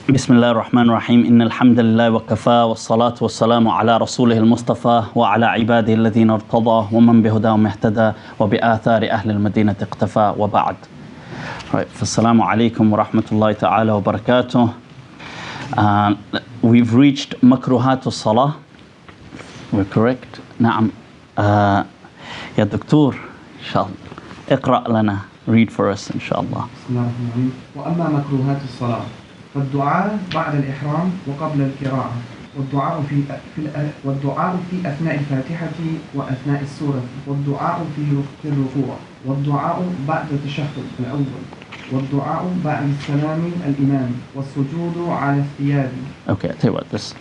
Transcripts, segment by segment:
بسم الله الرحمن الرحيم إن الحمد لله وكفى والصلاة والسلام على رسوله المصطفى وعلى عباده الذين ارتضى ومن بهداهم اهتدى وبآثار أهل المدينة اقتفى وبعد. Right, فالسلام عليكم ورحمة الله تعالى وبركاته. We've reached مكروهات الصلاة. We're correct. نعم. يا دكتور إن شاء الله اقرأ لنا, read for us إن شاء الله. بسم الله الرحمن الرحيم. وأما مكروهات الصلاة فالدعاء بعد الإحرام وقبل القراءة والدعاء في أثناء الفاتحة وأثناء السورة والدعاء في الركوع والدعاء بعد التشهد الأول والدعاء بعد السلام الإمام والسجود على الثياب. Okay, I'll tell you what, just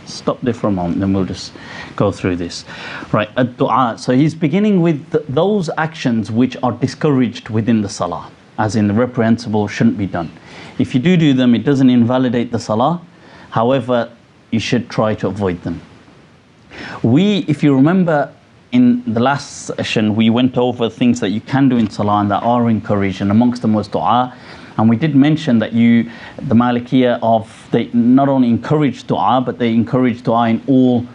stop there for a moment, then we'll just go through this. Right, ad-du'a. So he's beginning with those actions which are discouraged within the salah, as in the reprehensible, shouldn't be done. If you do them, it doesn't invalidate the salah. However, you should try to avoid them. If you remember, in the last session, we went over things that you can do in salah and that are encouraged, and amongst them was du'a. And we did mention that the Malikiya they not only encourage du'a, but they encourage du'a in all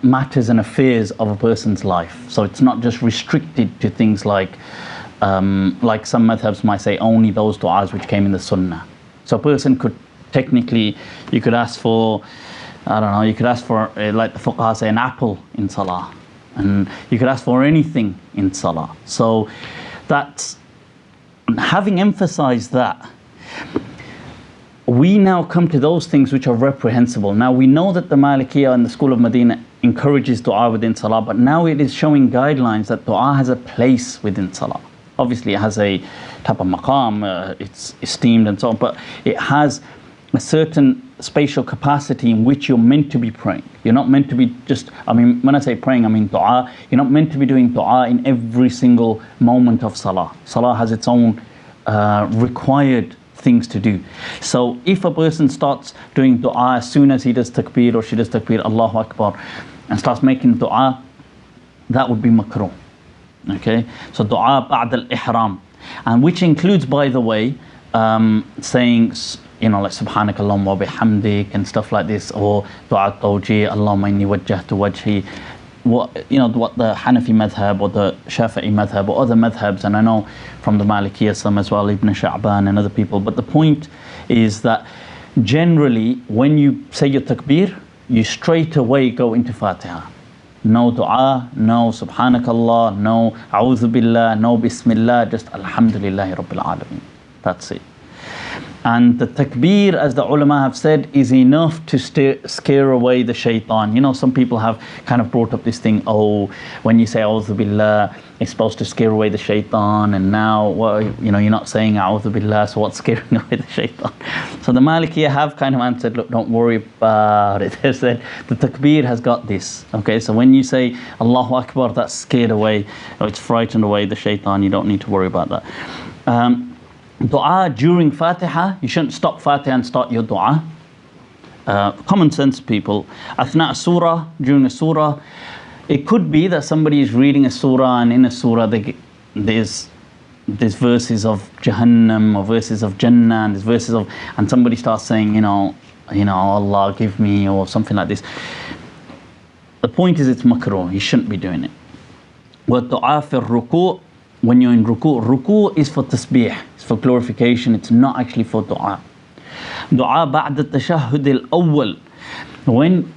matters and affairs of a person's life. So it's not just restricted to things like some madhabs might say only those du'as which came in the sunnah. So a person could technically, you could ask for, like the fuqaha say, an apple in salah. And you could ask for anything in salah. So that's, having emphasized that, we now come to those things which are reprehensible. Now we know that the Malikiya and the school of Medina encourages du'a within salah, but now it is showing guidelines that du'a has a place within salah. Obviously it has a type of maqam, it's esteemed and so on, but it has a certain spatial capacity in which you're meant to be praying. You're not meant to be when I say praying, I mean du'a. You're not meant to be doing du'a in every single moment of salah. Salah has its own required things to do. So if a person starts doing du'a as soon as he does takbir or she does takbir, Allahu Akbar, and starts making du'a, that would be makruh. Okay, so du'a ba'd al-ihram, and which includes, by the way, saying, like subhanaka Allahumma wa bihamdik and stuff like this, or du'a tawji, Allahumma inni wajjahtu wajhi, what the Hanafi madhab or the Shafi'i madhab or other madhabs, and I know from the Malikiyya some as well, Ibn Sha'ban and other people. But the point is that generally when you say your takbir, you straight away go into Fatiha. No du'a, no subhanakallah, no a'udhu billah, no bismillah, just alhamdulillahi rabbil alameen. That's it. And the takbir, as the ulama have said, is enough to scare away the shaitan. Some people have kind of brought up this thing, when you say a'udhu billah, it's supposed to scare away the shaitan, and now, you're not saying a'udhu billah, so what's scaring away the shaitan? So the Malikiyya have kind of answered, look, don't worry about it. They said the takbir has got this. Okay, so when you say Allahu Akbar, that's scared away, or it's frightened away the shaitan. You don't need to worry about that. Du'a during Fatiha, you shouldn't stop Fatiha and start your du'a. Common sense people. Athna surah, during a surah, it could be that somebody is reading a surah, and in a surah there's verses of Jahannam or verses of Jannah, and there's verses and somebody starts saying, Allah give me, or something like this. The point is, it's makruh. You shouldn't be doing it. Wa du'a fi ruku'. When you're in ruku' is for tasbih, it's for glorification, it's not actually for du'a. Du'a ba'd al-tashahhud al-awwal.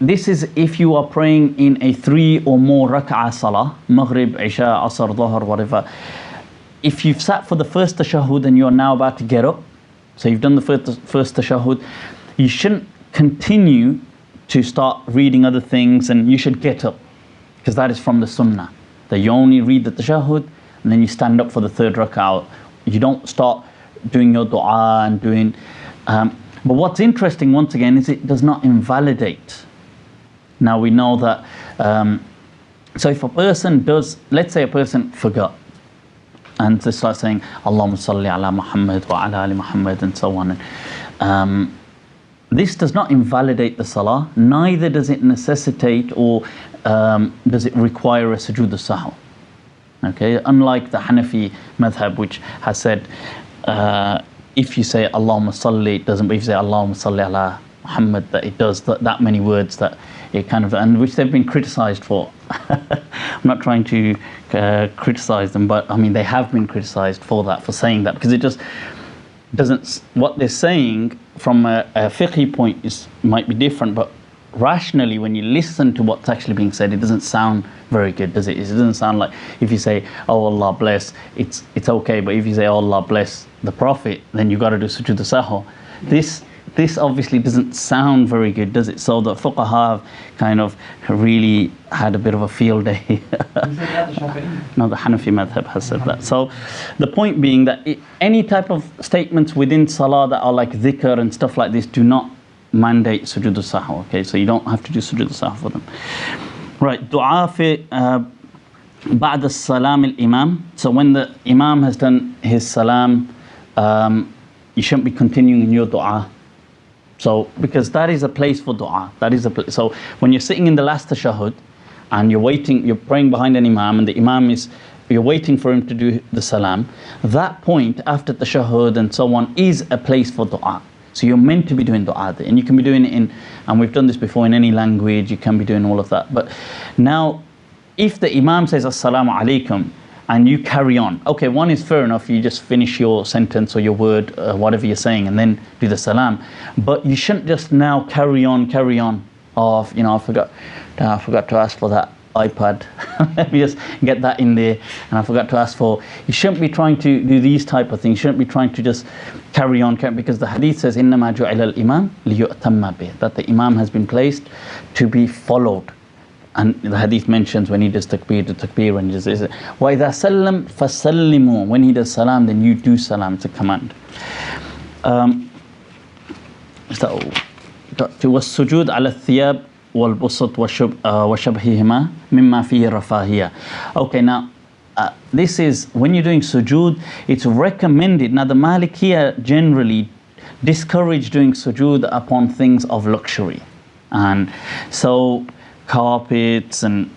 This is if you are praying in a 3 or more rak'ah salah, maghrib, isha, asr, dhuhr, whatever. If you've sat for the first tashahhud and you're now about to get up, so you've done the first tashahhud, you shouldn't continue to start reading other things, and you should get up, because that is from the sunnah, that you only read the tashahhud and then you stand up for the third rak'ah. You don't start doing your du'a and doing... but what's interesting, once again, is it does not invalidate. Now we know that... so if a person does... Let's say a person forgot, and they start saying, Allahumma salli ala Muhammad wa ala ali Muhammad, and so on. This does not invalidate the salah, neither does it necessitate or does it require a sujood al-sahw. Okay, unlike the Hanafi madhab, which has said if you say Allahumma salli, it doesn't, but if you say Allahumma salli ala Muhammad, that it does that many words, that it kind of, and which they've been criticized for. I'm not trying to criticize them, but I mean, they have been criticized for that, for saying that, because it just doesn't, what they're saying from a fiqhi point might be different, but rationally, when you listen to what's actually being said, it doesn't sound very good, does it? It doesn't sound like, if you say, oh Allah bless, it's okay, but if you say, oh Allah bless the Prophet, then you got to do sujood al-sahw. This obviously doesn't sound very good, does it? So the fuqaha have kind of really had a bit of a field day. No, the Hanafi madhab has said that. So the point being that any type of statements within salah that are like dhikr and stuff like this do not mandate sujood al-sahw, okay? So you don't have to do sujood al-sahw for them. Right, dua fi ba'd as-salam al-imam. So when the imam has done his salam, you shouldn't be continuing in your dua. So, because that is a place for dua. That is a place. So when you're sitting in the last tashahhud and you're waiting, you're praying behind an imam, and the imam is, you're waiting for him to do the salam, that point after tashahhud and so on is a place for dua. So you're meant to be doing dua there, and you can be doing it in, and we've done this before, in any language, you can be doing all of that. But now, if the imam says assalamu alaikum, and you carry on, okay, one is fair enough, you just finish your sentence or your word, whatever you're saying, and then do the salam. But you shouldn't just now carry on of, you know, I forgot to ask for that iPad. Let me just get that in there, and I forgot to ask for. You shouldn't be trying to do these type of things. You shouldn't be trying to just carry on, because the hadith says إِنَّمَا جُعِلَ الْإِمَامِ لِيُؤْتَمَّ بِهِ, that the imam has been placed to be followed. And the hadith mentions when he does takbir, the takbir, and he says, وَإِذَا سَلَّمْ فَسَلِّمُوا, when he does salam, then you do salam. It's a command. So, وَالسُّجُودُ عَلَى الثِّيَابِ وَالْبُسُطِ وَشَبْهِهِمَا مِمَّا فِيهِ رَفَاهِيَةٌ. Okay, now, this is, when you're doing sujood, it's recommended. Now, the Malikiya generally discourage doing sujood upon things of luxury. And so, carpets and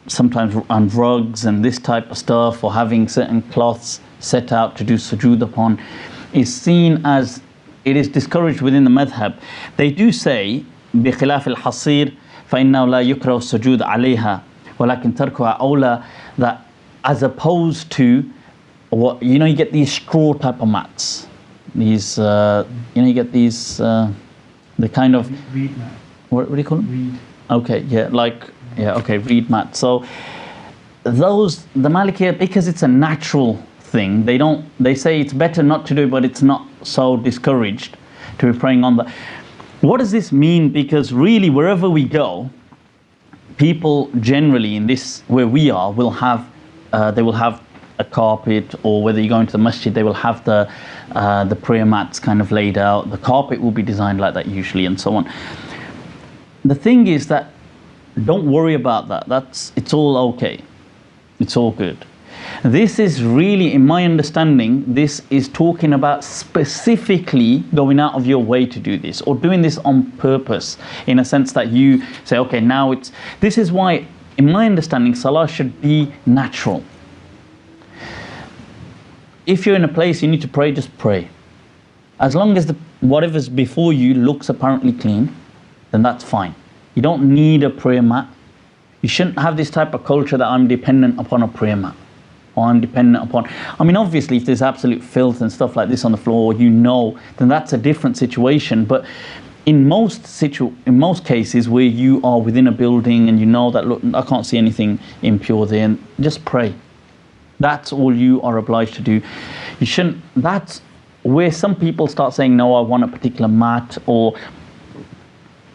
sometimes on rugs and this type of stuff, or having certain cloths set out to do sujood upon, is seen as, it is discouraged within the madhab. They do say بخلاف الحصير فإنه لا يكره السجود عليها ولكن تركها أولى, that as opposed to what, you know, you get these straw type of mats, these you know, you get these the kind of reed mat. What do you call them? Reed. Okay, yeah, like, yeah, okay, reed mat. So those, the Maliki, because it's a natural thing, they say it's better not to do, but it's not so discouraged to be praying on the. What does this mean? Because really, wherever we go, people generally in this, where we are, will have, they will have a carpet, or whether you go into the masjid, they will have the prayer mats kind of laid out. The carpet will be designed like that usually, and so on. The thing is that, don't worry about that. It's all okay. It's all good. This is really, in my understanding, this is talking about specifically going out of your way to do this, or doing this on purpose, in a sense that you say, okay, now it's, this is why, in my understanding, salah should be natural. If you're in a place you need to pray, just pray. As long as whatever's before you looks apparently clean, then that's fine. You don't need a prayer mat. You shouldn't have this type of culture that I'm dependent upon a prayer mat, or I'm dependent upon, I mean, obviously if there's absolute filth and stuff like this on the floor, you know, then that's a different situation. But in most cases where you are within a building and you know that, look, I can't see anything impure there, and just pray. That's all you are obliged to do. You shouldn't, that's where some people start saying, no, I want a particular mat, or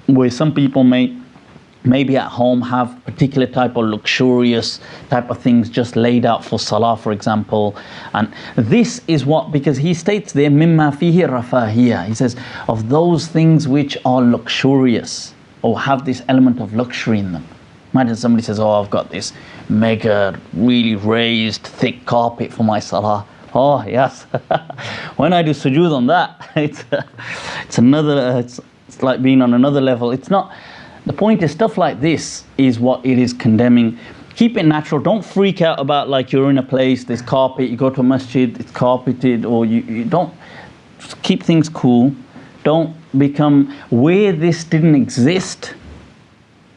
where some people maybe at home have particular type of luxurious type of things just laid out for salah, for example. And this is what, because he states there, mimma fihi rafahiyya, he says, of those things which are luxurious or have this element of luxury in them. Imagine somebody says, oh, I've got this mega really raised thick carpet for my salah. Oh yes. When I do sujood on that, it's another, it's like being on another level. It's not, the point is, stuff like this is what it is condemning. Keep it natural. Don't freak out about, like, you're in a place, there's carpet, you go to a masjid, it's carpeted, or you don't keep things cool. Don't become, where this didn't exist,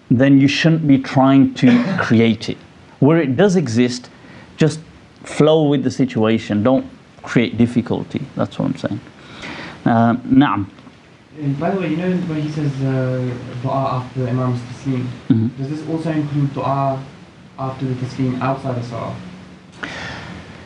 then you shouldn't be trying to create it. Where it does exist, just flow with the situation. Don't create difficulty. That's what I'm saying. Na'am. By the way, you know when he says dua after the Imam's taslim, does this also include dua after the taslim outside the salah?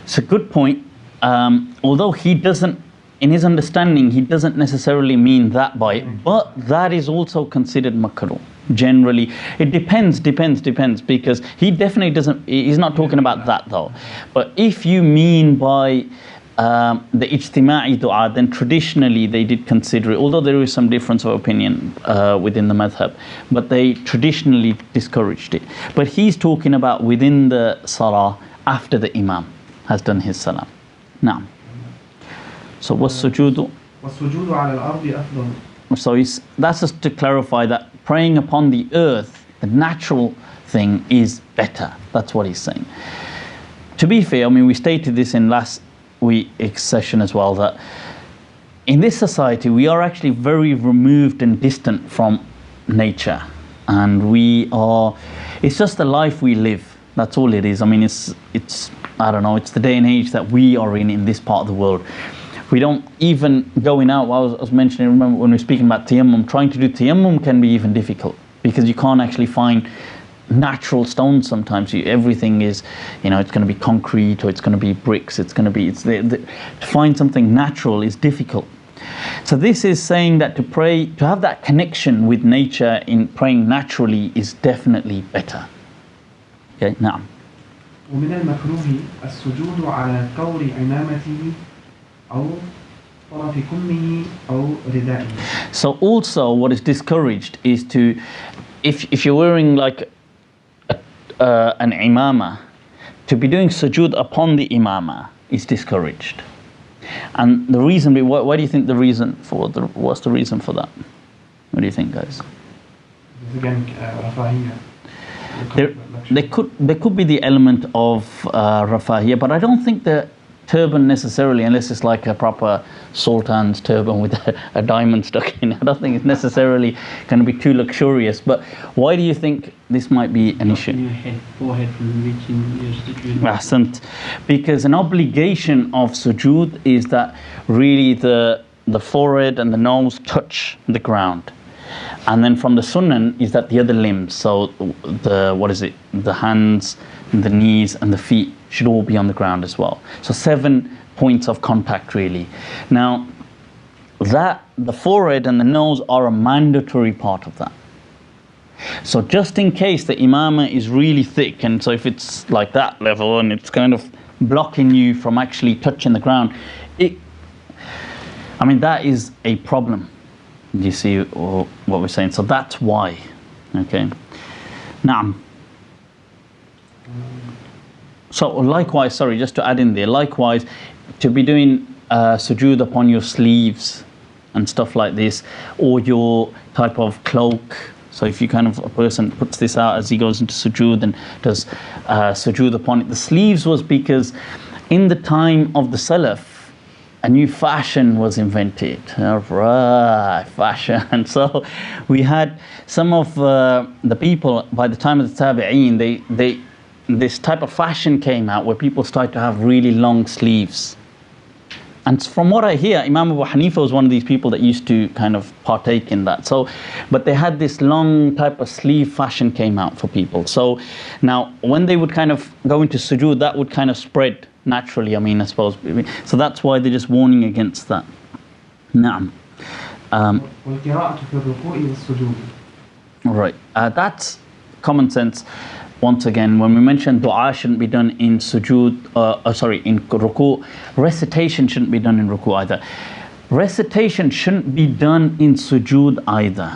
It's a good point. Although he doesn't, in his understanding, he doesn't necessarily mean that by it, but that is also considered makruh. Generally, it depends, because he definitely doesn't, he's not talking about that though. But if you mean by the ijtima'i dua, then traditionally they did consider it, although there is some difference of opinion within the madhab, but they traditionally discouraged it. But he's talking about within the salah after the imam has done his salam. Now, so what's sujood? So that's just to clarify that praying upon the earth, the natural thing, is better. That's what he's saying. To be fair, I mean, we stated this in last week's session as well, that in this society we are actually very removed and distant from nature, and it's just the life we live. That's all it is. I mean, it's I don't know, it's the day and age that we are in this part of the world. We don't even going out. I was mentioning, remember when we were speaking about tayammum, trying to do tayammum can be even difficult because you can't actually find natural stones sometimes. Everything is, it's going to be concrete or it's going to be bricks. To find something natural is difficult. So this is saying that to pray, to have that connection with nature in praying naturally is definitely better. Okay, now. ومن المكروه السجود على كور عمامته أو طرف كمه أو ردائه. So also what is discouraged is to, if you're wearing like an imama, to be doing sujood upon the imama is discouraged. And the reason, why do you think what's the reason for that? What do you think, guys? Again, rafahiyya. There could be the element of rafahiyya, but I don't think the turban necessarily, unless it's like a proper sultan's turban with a diamond stuck in. I don't think it's necessarily going to be too luxurious. But why do you think this might be an issue? Forehead from reaching your sujood. Ahsant. Because an obligation of sujood is that really the forehead and the nose touch the ground. And then from the sunnah is that the other limbs, so the hands, the knees and the feet should all be on the ground as well. So 7 points of contact really. Now, the forehead and the nose are a mandatory part of that. So just in case the imama is really thick, and so if it's like that level and it's kind of blocking you from actually touching the ground, that is a problem. Do you see what we're saying? So that's why. Okay. Now, so likewise, sorry, just to add in there, likewise, to be doing sujood upon your sleeves and stuff like this, or your type of cloak. So if a person puts this out as he goes into sujood and does sujood upon it. The sleeves was because in the time of the Salaf, a new fashion was invented. Right, fashion. So we had some of the people by the time of the Tabi'een, this type of fashion came out where people started to have really long sleeves. And from what I hear, Imam Abu Hanifa was one of these people that used to kind of partake in that. So, but they had this long type of sleeve fashion came out for people. So now when they would kind of go into sujood, that would kind of spread naturally, I suppose. So that's why they're just warning against that. Naam. Right. That's common sense. Once again, when we mention dua shouldn't be done in sujood, in ruku', recitation shouldn't be done in ruku' either. Recitation shouldn't be done in sujood either.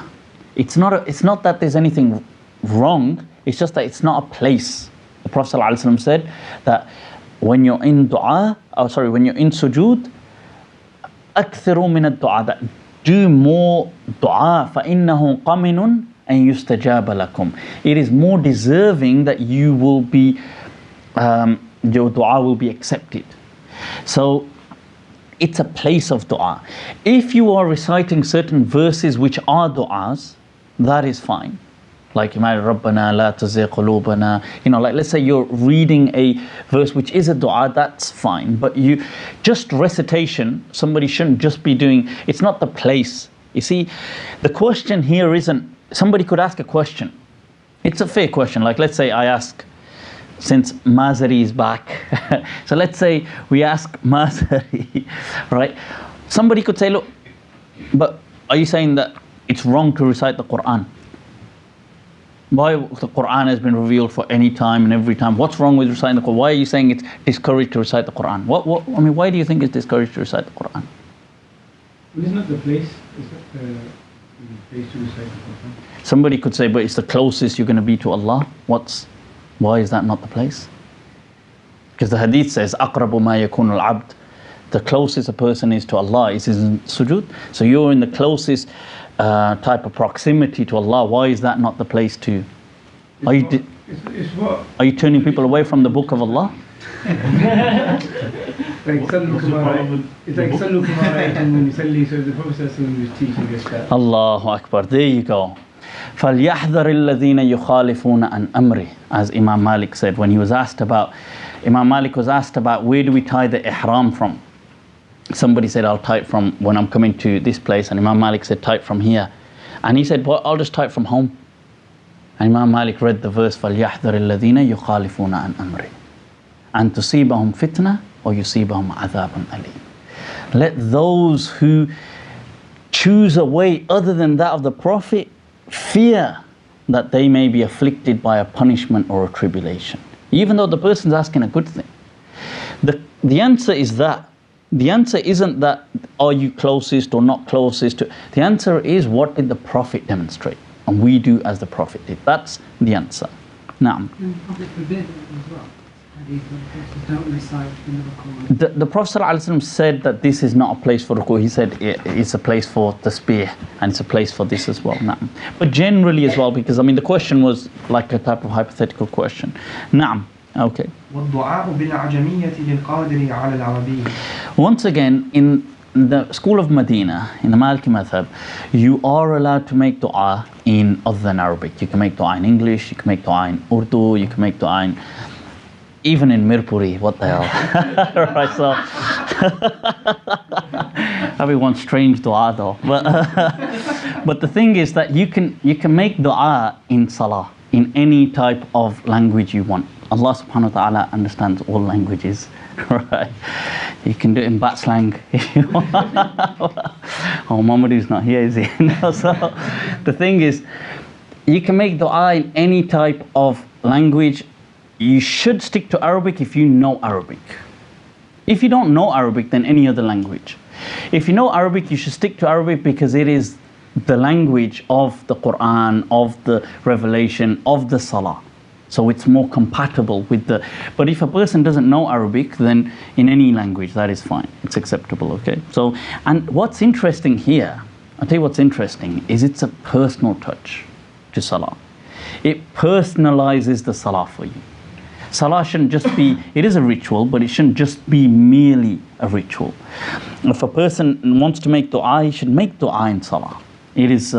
It's not that there's anything wrong, it's just that it's not a place. The Prophet ﷺ said that when you're in when you're in sujood, أكثروا من الدعاء, that do more dua, فإنه قمن أن يستجاب لكم. It is more deserving that you will be, your dua will be accepted. So it's a place of dua. If you are reciting certain verses which are du'as, that is fine. Like Rabbana la tuzigh qulubana, like let's say you're reading a verse which is a dua, that's fine. But you just recitation, somebody shouldn't just be doing, it's not the place. You see, the question here isn't, somebody could ask a question. It's a fair question. Like let's say I ask, since Mazari is back, so let's say we ask Mazari, right? Somebody could say, look, but are you saying that it's wrong to recite the Quran? Why the Quran has been revealed for any time and every time? What's wrong with reciting the Quran? Why are you saying it's discouraged to recite the Quran? Why do you think it's discouraged to recite the Quran? Isn't it the place? Is it the place to recite the Quran? Somebody could say, but it's the closest you're going to be to Allah. Why is that not the place? Because the hadith says, أَقْرَبُ مَا يَكُونُ الْعَبْدِ, the closest a person is to Allah is in sujood. So you're in the closest type of proximity to Allah. Why is that not the place to? Are you turning people away from the book of Allah? It's like Sallu kama ra'aytumuni usalli, so the Prophet was teaching us that. Allahu Akbar. There you go. فَلْيَحْذَرِ الَّذِينَ يُخَالِفُونَ عَنْ أَمْرِهِ, as Imam Malik said when he was asked about, Imam Malik was asked about where do we tie the ihram from. Somebody said, I'll tie it from when I'm coming to this place, and Imam Malik said, tie it from here. And he said, well, I'll just tie it from home. And Imam Malik read the verse, فَلْيَحْذَرِ الَّذِينَ يُخَالِفُونَ عَنْ أَمْرِهِ أَنْ تُصِيبَهُمْ فِتْنَةٌ وَيُصِيبَهُمْ عَذَابٌ أَلِيمٌ. Let those who choose a way other than that of the Prophet fear that they may be afflicted by a punishment or a tribulation. Even though the person's asking a good thing. The answer is that. The answer isn't that are you closest or not closest to. The answer is what did the Prophet demonstrate? And we do as the Prophet did. That's the answer. Naam. And the Prophet forbid as well. Don't recite in the Quran. The Prophet ﷺ said that this is not a place for ruku. He said it's a place for tasbih and it's a place for this as well. Naam. But generally as well, because the question was like a type of hypothetical question. Naam. Okay. والدعاء بالعجمية للقادر على العربية. Once again, in the school of Medina, in the Maliki Madhab, you are allowed to make dua in other than Arabic. You can make dua in English, you can make dua in Urdu, you can make dua in, even in Mirpuri, what the hell. Right, so everyone's strange dua though. But the thing is that you can make dua in Salah, in any type of language you want. Allah subhanahu wa ta'ala understands all languages, right? You can do it in bat slang if you want. Oh, Muhammadu's not here, is he? No, so the thing is, you can make dua in any type of language. You should stick to Arabic if you know Arabic. If you don't know Arabic, then any other language. If you know Arabic, you should stick to Arabic because it is the language of the Quran, of the revelation, of the Salah. So it's more compatible with the. But if a person doesn't know Arabic, then in any language, that is fine. It's acceptable, okay? So, and what's interesting here, I'll tell you what's interesting, is it's a personal touch to Salah. It personalizes the Salah for you. Salah shouldn't just be, it is a ritual, but it shouldn't just be merely a ritual. If a person wants to make dua, he should make dua in Salah. It is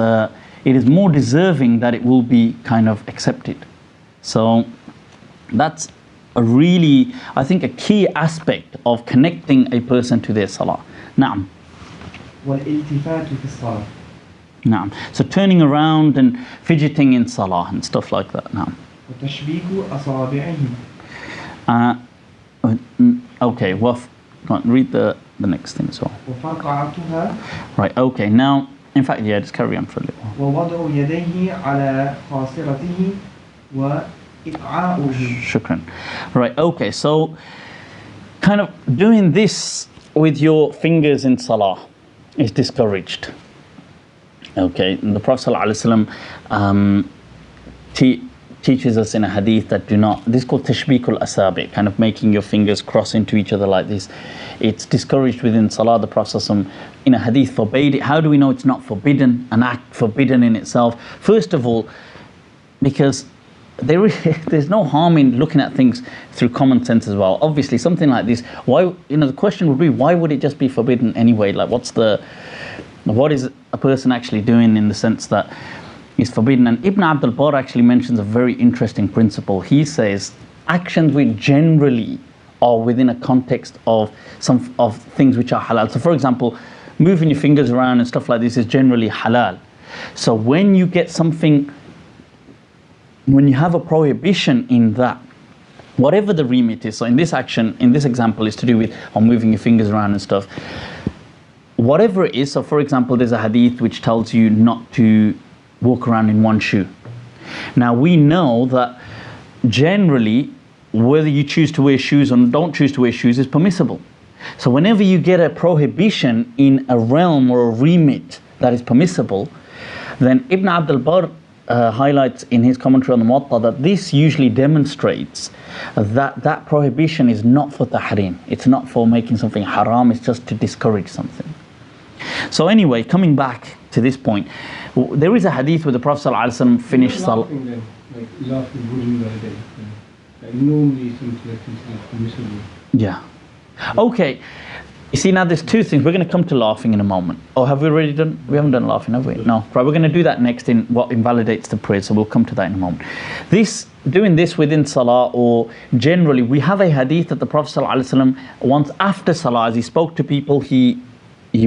more deserving that it will be kind of accepted. So that's a really, I think, a key aspect of connecting a person to their Salah. Naam. والالتفات في الصلاة. Naam. So turning around and fidgeting in Salah and stuff like that. Naam. وتشبيك أصابعه. Okay, well, read the next thing as well. وفرقعتها. Right, okay, now, in fact, yeah, just carry on for a little while. ووضع يديه على خاصرته وإقعاؤه. Shukran. Right, okay, so kind of doing this with your fingers in Salah is discouraged. Okay, and the Prophet ﷺ teaches us in a hadith that do not, this is called tashbikul asabi, kind of making your fingers cross into each other like this. It's discouraged within Salah. The Prophet ﷺ in a hadith forbade it. How do we know it's not forbidden, an act forbidden in itself? First of all, because there's no harm in looking at things through common sense as well. Obviously, something like this, why, the question would be, why would it just be forbidden anyway? Like, what is a person actually doing in the sense that it's forbidden? And Ibn Abdul Barr actually mentions a very interesting principle. He says, actions which generally are within a context of things which are halal. So for example, moving your fingers around and stuff like this is generally halal. So when you get something, when you have a prohibition in that, whatever the remit is, so in this action, in this example, is to do with moving your fingers around and stuff, whatever it is. So for example, there's a hadith which tells you not to walk around in one shoe. Now we know that generally whether you choose to wear shoes or don't choose to wear shoes is permissible. So whenever you get a prohibition in a realm or a remit that is permissible, then Ibn Abdul Barr highlights in his commentary on the Muwatta that this usually demonstrates that prohibition is not for tahrim. It's not for making something haram, it's just to discourage something. So anyway, coming back to this point, there is a hadith where the Prophet ﷺ finished Salah. Like laughing during the day. Like normally something like this is permissible. Yeah. Okay. You see, now there's two things. We're going to come to laughing in a moment. Oh, have we already done? We haven't done laughing, have we? No. Right, we're going to do that next in what invalidates the prayer, so we'll come to that in a moment. Doing this within Salah, or generally, we have a hadith that the Prophet ﷺ, once after Salah, as he spoke to people, he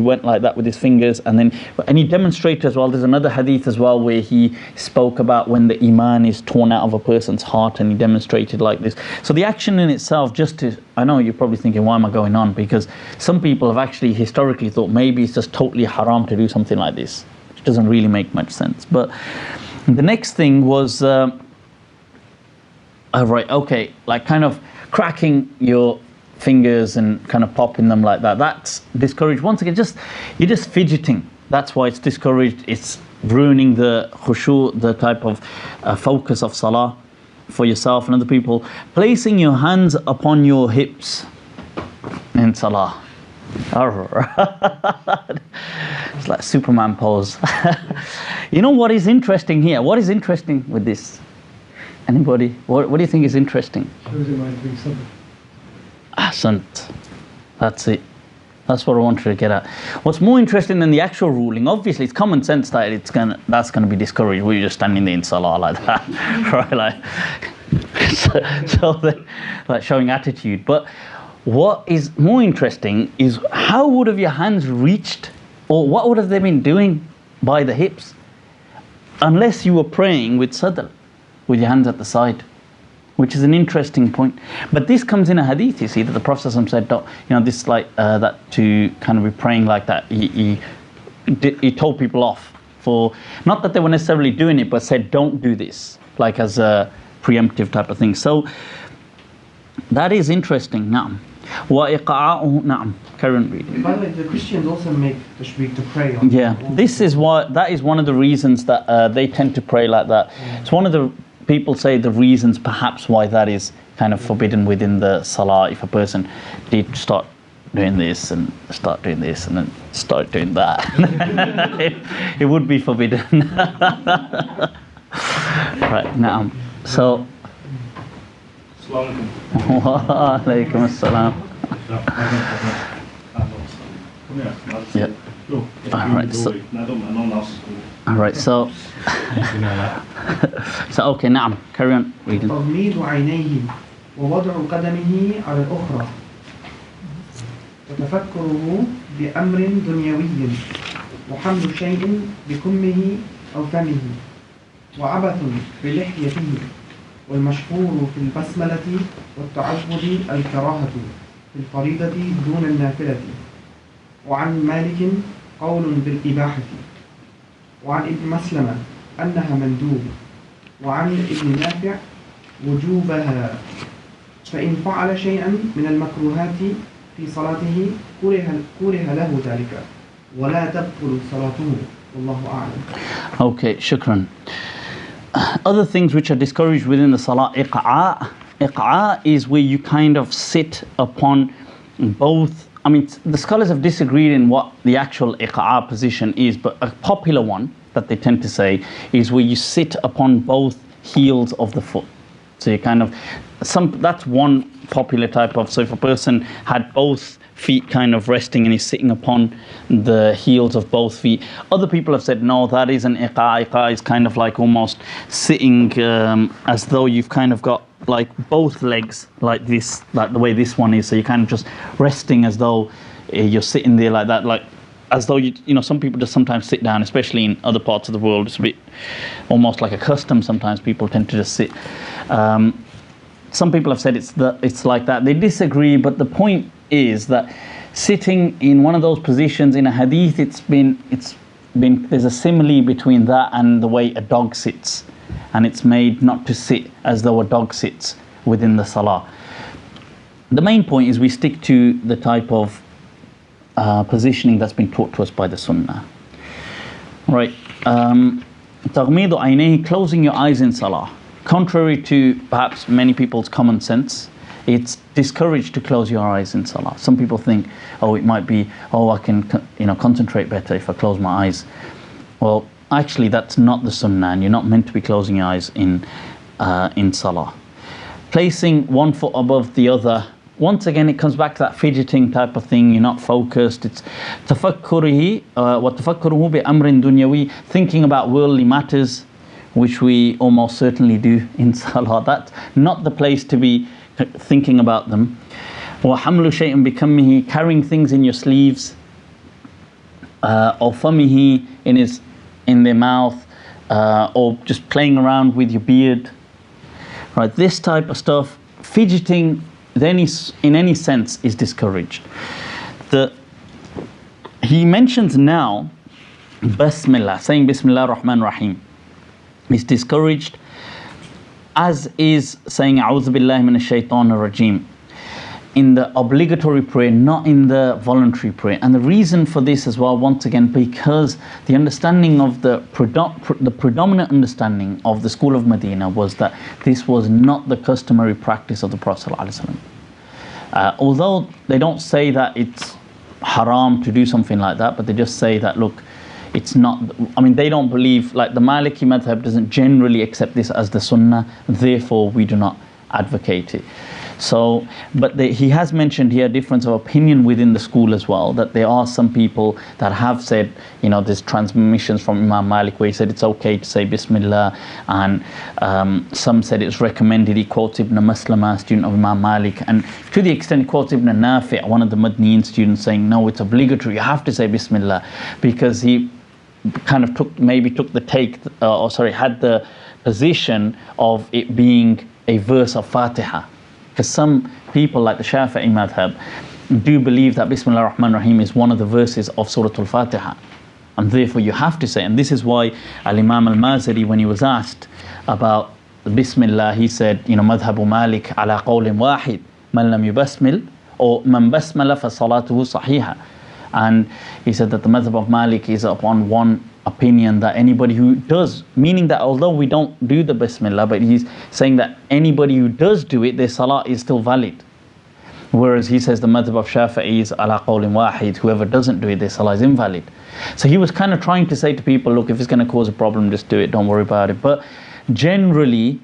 went like that with his fingers, and he demonstrated as well. There's another hadith as well where he spoke about when the iman is torn out of a person's heart, and he demonstrated like this. So the action in itself, I know you're probably thinking, why am I going on? Because some people have actually historically thought maybe it's just totally haram to do something like this, which doesn't really make much sense. But the next thing was, like kind of cracking your fingers and kind of popping them like that. That's discouraged. Once again, you're just fidgeting. That's why it's discouraged. It's ruining the khushu', the type of focus of salah for yourself and other people. Placing your hands upon your hips in salah. It's like Superman pose. You know what is interesting here? What is interesting with this? Anybody? What do you think is interesting? Shows it might be something. Ahsant. That's it. That's what I wanted to get at. What's more interesting than the actual ruling, obviously it's common sense that that's gonna be discouraged. We're just standing there in salah like that. Right? Like showing attitude. But what is more interesting is how would have your hands reached, or what would have they been doing by the hips, unless you were praying with sadr, with your hands at the side. Which is an interesting point. But this comes in a hadith, you see, that the Prophet said, this like that to kind of be praying like that. He told people off for, not that they were necessarily doing it, but said, don't do this, like as a preemptive type of thing. So that is interesting. Na'am. وَإِقْعَاؤُهُ Na'am. Carry on reading. By the way, the Christians also make tashbih to pray. Yeah, that is one of the reasons that they tend to pray like that. It's one of the people say the reasons perhaps why that is kind of forbidden within the salah. If a person did start doing this and start doing this and then start doing that, it would be forbidden. Right, now, so wa alaikum assalam. Yeah. Alright, so okay, نعم, carry on reading. تغميض عينيه ووضع قدمه على الأخرى وتفكره بأمر دنيوي وحمل شيء بكمه أو فمه وعبث بلحيته والمشهور في البسملة والتعبد الكراهة في الفريضة دون النافلة. وعن مالك قول بالإباحة، وعن ابن مسلمة أنها مندوب، وعن ابن نافع وجوبها، فإن فعل شيئا من المكروهات في صلاته كره له ذلك ولا تبطل صلاته والله أعلم. Okay, shukran. Other things which are discouraged within the salah, iq'a is where you kind of sit upon both. I mean, the scholars have disagreed in what the actual iq'a position is, but a popular one that they tend to say is where you sit upon both heels of the foot. So you kind of, that's one popular type of, so if a person had both feet kind of resting and he's sitting upon the heels of both feet. Other people have said, no, that isn't iqa. Iqa is kind of like almost sitting as though you've kind of got like both legs like this, like the way this one is. So you're kind of just resting as though you're sitting there like that, like as though you know, some people just sometimes sit down, especially in other parts of the world. It's a bit almost like a custom. Sometimes people tend to just sit. Some people have said it's like that. They disagree, but the point is that sitting in one of those positions in a hadith, it's been there's a simile between that and the way a dog sits, and it's made not to sit as though a dog sits within the salah. The main point is we stick to the type of positioning that's been taught to us by the sunnah. Right. تغميض عينيه, closing your eyes in salah. Contrary to perhaps many people's common sense, it's discouraged to close your eyes in salah. Some people think, oh, it might be, oh, I can concentrate better if I close my eyes. Well, actually, that's not the sunnah, and you're not meant to be closing your eyes in salah. Placing one foot above the other. Once again, it comes back to that fidgeting type of thing. You're not focused. It's تفكره وتفكره بأمر دنيوي, thinking about worldly matters, which we almost certainly do in salah. That's not the place to be thinking about them. وحمل شيء بكمه, carrying things in your sleeves. Or فمه, in their mouth, or just playing around with your beard. Right, this type of stuff, fidgeting in any sense is discouraged. He mentions now Bismillah, saying Bismillah ar-Rahman ar-Rahim is discouraged, as is saying A'udhu Billahi Minash Shaitanir Rajim in the obligatory prayer, not in the voluntary prayer. And the reason for this as well, once again, because the understanding of the predominant understanding of the school of Medina was that this was not the customary practice of the Prophet ﷺ. Although they don't say that it's haram to do something like that, but they just say that, look, it's not, I mean, they don't believe, like the Maliki madhab doesn't generally accept this as the sunnah, therefore we do not advocate it. So, but he has mentioned here a difference of opinion within the school as well, that there are some people that have said, there's transmissions from Imam Malik where he said it's okay to say Bismillah, and some said it's recommended. He quotes Ibn Maslama, student of Imam Malik, and to the extent he quotes Ibn Nafi', one of the Madniyin students, saying no, it's obligatory, you have to say Bismillah, because he kind of had the position of it being a verse of Fatiha. Because some people like the Shafi'i madhab do believe that Bismillah ar-Rahman ar-Rahim is one of the verses of Surah Al-Fatiha, and therefore you have to say. And this is why Al-Imam Al-Mazari, when he was asked about the Bismillah, he said, Madhabu Malik ala qawlin wahid, man lam yubasmil, or man basmala fa salatuhu sahiha. And he said that the madhab of Malik is upon one opinion, that anybody who does, meaning that although we don't do the Bismillah, but he's saying that anybody who does do it, their salah is still valid. Whereas he says the madhab of Shafi'i is ala qawlin wahid, whoever doesn't do it, their salah is invalid. So he was kind of trying to say to people, look, if it's going to cause a problem, just do it, don't worry about it. But generally,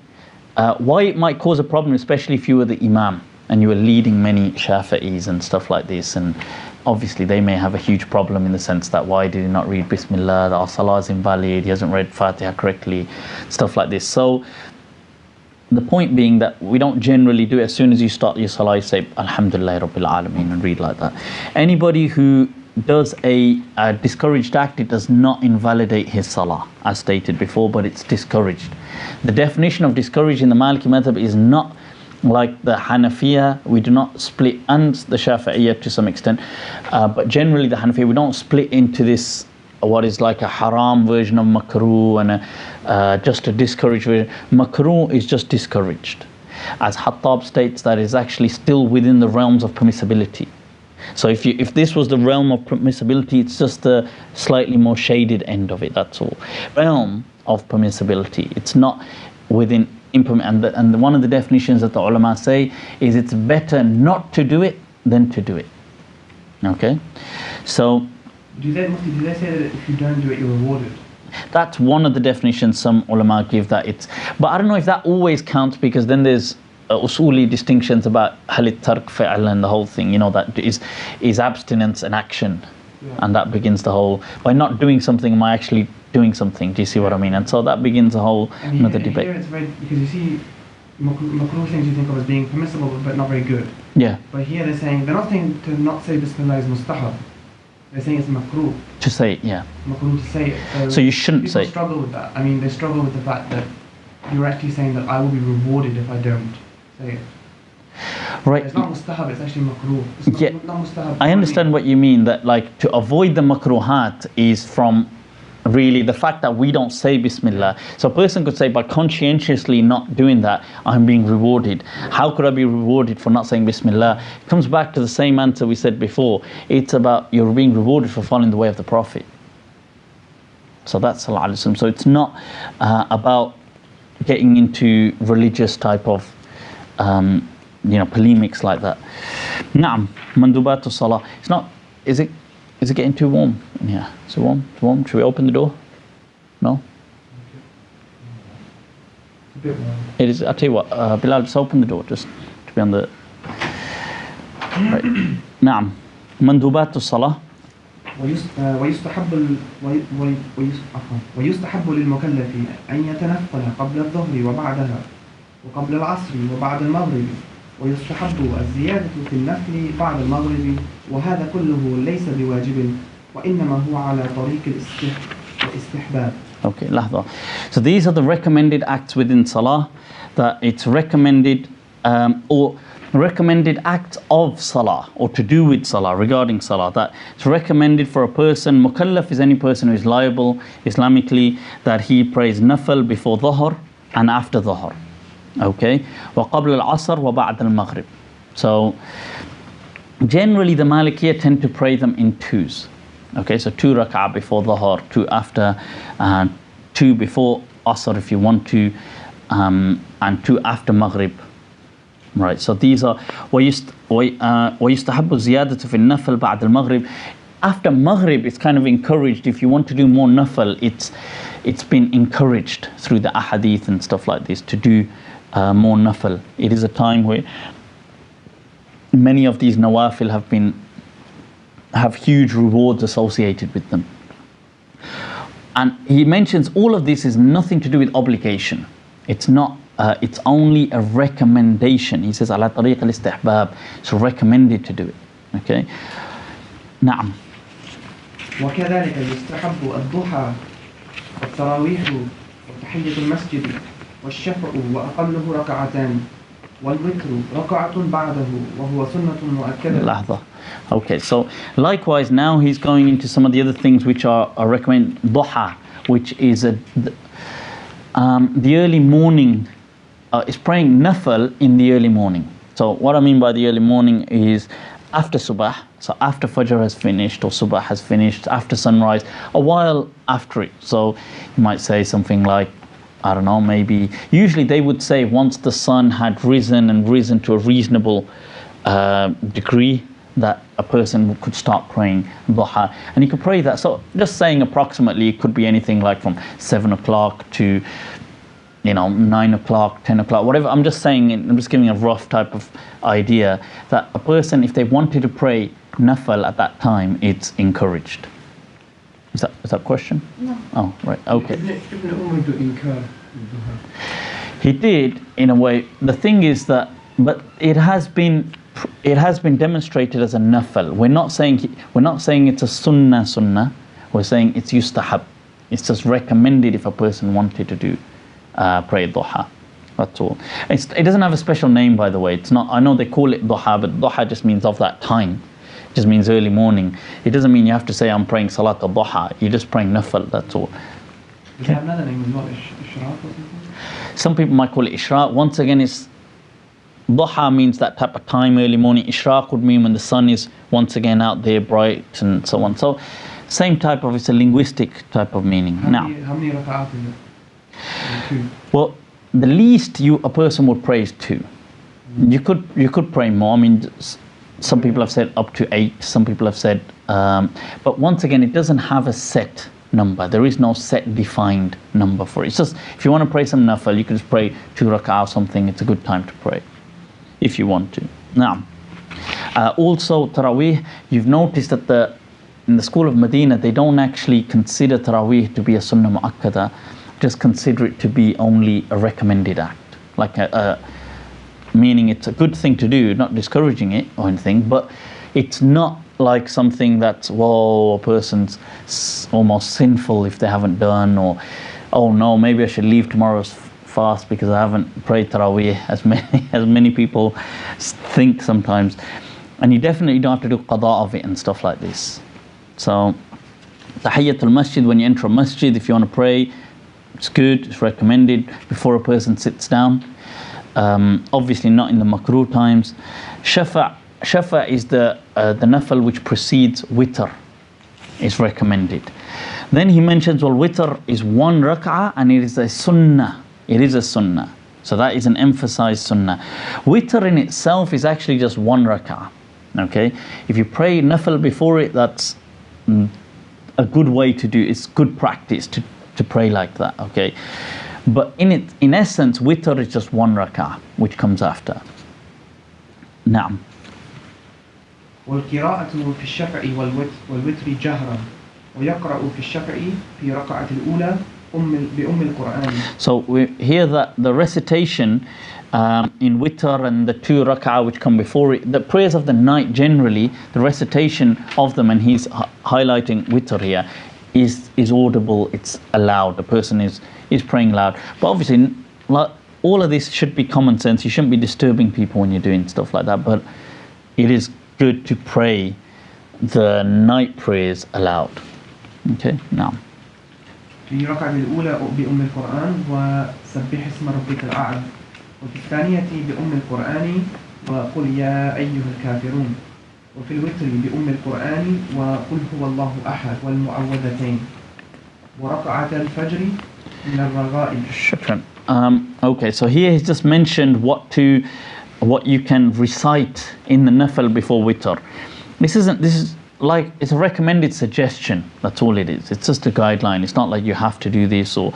why it might cause a problem, especially if you were the imam and you were leading many Shafi'is and stuff like this, and obviously they may have a huge problem in the sense that why did he not read Bismillah, our salah is invalid, he hasn't read Fatiha correctly, stuff like this. So the point being that we don't generally do it. As soon as you start your salah, you say Alhamdulillah Rabbil Alameen and read like that. Anybody who does a discouraged act, it does not invalidate his salah, as stated before, but it's discouraged. The definition of discouraged in the Maliki madhab is not like the Hanafiya. We do not split, and the Shafi'iyya to some extent, but generally the Hanafiya, we don't split into this what is like a haram version of makruh and just a discouraged version. Makruh is just discouraged, as Hattab states, that is actually still within the realms of permissibility. So if this was the realm of permissibility, it's just the slightly more shaded end of it, that's all. Realm of permissibility, it's not within implement. And one of the definitions that the ulama say is it's better not to do it than to do it. Okay, so do they say that if you don't do it, you're rewarded? That's one of the definitions some ulama give, that it's, but I don't know if that always counts, because then there's usuli distinctions about halit tark fi'l and the whole thing, you know, that is abstinence an action, and that begins the whole, by not doing something am I actually doing something, do you see what I mean? And so that begins a whole another debate. Here it's very, because you see makruh things you think of as being permissible but not very good. Yeah. But here they're saying, they're not saying to not say Bismillah is mustahab. They're saying it's makruh. To say it, yeah. Makruh to say it. So you shouldn't say it. People struggle with that. I mean, they struggle with the fact that you're actually saying that I will be rewarded if I don't say it. Right. It's not mustahab, it's actually makruh. It's not, Yeah. not mustahab. I understand what you mean, that like to avoid the makruhat is from really the fact that we don't say Bismillah. So a person could say, by conscientiously not doing that, I'm being rewarded. How could I be rewarded for not saying Bismillah? It comes back to the same answer we said before. It's about you're being rewarded for following the way of the Prophet. So that's Sallallahu Alaihi Wasallam. So it's not about getting into religious type of polemics like that. Naam, mandubatu salah. It's not, is it getting too warm in here? Is it warm? It's warm? Should we open the door? No? It's a bit warm. It is, I'll tell you what, Bilal, just open the door, just to be on the... Right. Naam, mandubatu salah. ويستحب للمكلف أن يتنفل قبل الظهر وبعدها وقبل العصر وبعد المغرب، ويستحب الزيادة في النفل بعد المغرب، وهذا كله ليس بواجب وإنما هو على طريق الاستحباب. Okay, lahza. So these are the recommended acts within Salah, that it's recommended or recommended acts of Salah, or to do with Salah, regarding Salah, that it's recommended for a person. Mukallaf is any person who is liable Islamically, that he prays Nephal before Dhuhr and after Dhuhr. Okay, وقبل العصر وبعد المغرب. So generally the Malikiya tend to pray them in twos. Okay, so 2 rak'ah before Dhuhr, 2 after, 2 before Asr if you want to, and 2 after Maghrib. Right, so these are ويستحب زيادة في النفل بعد المغرب. After Maghrib, it's kind of encouraged. If you want to do more Nafal, it's been encouraged through the ahadith and stuff like this to do more Nafal. It is a time where many of these Nawafil have huge rewards associated with them. And he mentions all of this is nothing to do with obligation. It's not. It's only a recommendation. He says, "Ala tariq al-istihbab." It's recommended to do it. Okay. Naam. وكذلك يستحب الضحى والتراويح وتحية المسجد والشفع وأقله ركعتان والوتر ركعة بعده وهو سنة مؤكدة. لحظة. Okay, so likewise now he's going into some of the other things which are recommended. Duha, which is the early morning, is praying Nafal in the early morning. So what I mean by the early morning is after Subah, so after Fajr has finished or Subah has finished, after sunrise, a while after it. So you might say something like, I don't know, maybe, usually they would say once the sun had risen to a reasonable degree, that a person could start praying Duha. And you could pray that. So just saying approximately, it could be anything like from 7 o'clock to 9 o'clock, 10 o'clock, whatever. I'm just saying, I'm just giving a rough type of idea that a person, if they wanted to pray Nafal at that time, it's encouraged. Is that a question? No. Oh, right, okay. Ibn Umar to incur Duha. He did, in a way. The thing is that, but it has been demonstrated as a Nafal. We're not saying it's a sunnah. We're saying it's yustahab. It's just recommended if a person wanted to do pray Duha. That's all. It doesn't have a special name, by the way. It's not. I know they call it Duha, but Duha just means of that time. It just means early morning. It doesn't mean you have to say I'm praying Salat al-Duha. You're just praying Nafal. That's all. Does it have another name as well? Ishraq or something? Some people might call it Ishraq. Once again, it's Duha means that type of time, early morning. Ishraq would mean when the sun is once again out there bright and so on. So same type of, it's a linguistic type of meaning. How many rak'at is it? 2. Well, the least a person would pray is 2. You could pray more. I mean, some people have said up to 8. Some people have said, but once again, it doesn't have a set number. There is no set defined number for it. It's just, if you want to pray some Nephal, you can just pray 2 rak'ah or something. It's a good time to pray if you want to. Now, also Taraweeh, you've noticed that in the school of Medina, they don't actually consider Taraweeh to be a Sunnah Mu'akkada, just consider it to be only a recommended act. Like meaning it's a good thing to do, not discouraging it or anything, but it's not like something that's, whoa, a person's almost sinful if they haven't done, or, oh no, maybe I should leave tomorrow's fast because I haven't prayed Taraweeh, as many people think sometimes. And you definitely don't have to do qada of it and stuff like this. So Tahiyyatul Masjid, when you enter a masjid, if you want to pray, it's good, it's recommended before a person sits down. Obviously not in the makruh times. Shafa is the Nephal which precedes witr, is recommended. Then he mentions, well, witr is 1 rak'ah and it is a sunnah. It is a sunnah. So that is an emphasized sunnah. Witr in itself is actually just 1 rak'ah. Okay? If you pray Nephal before it, that's a good way to do it. It's good practice to pray like that. Okay? But in essence, witr is just 1 rak'ah, which comes after. Now. والقراءة في الشفع والوتر جهرا ويقرأ في الشفع في ركعة الأولى بأم القرآن. So we hear that the recitation in witr and the 2 rak'ah which come before it, the prayers of the night generally, the recitation of them, and he's highlighting witr here, is audible, it's allowed. The person is praying loud. But obviously, all of this should be common sense. You shouldn't be disturbing people when you're doing stuff like that. But it is good to pray the night prayers aloud. Okay, now. في الركعة الأولى بأم القرآن وسبح اسم ربك الأعلى وفي الثانية بأم القرآن وقل يا أيها الكافرون وفي الوتر بأم القرآن وقل هو الله أحد والمعوذتين وركعة الفجر من الرغائب. Shukran. Okay, so here he's just mentioned what you can recite in the Nephal before witr. This is like, it's a recommended suggestion. That's all it is. It's just a guideline. It's not like you have to do this. Or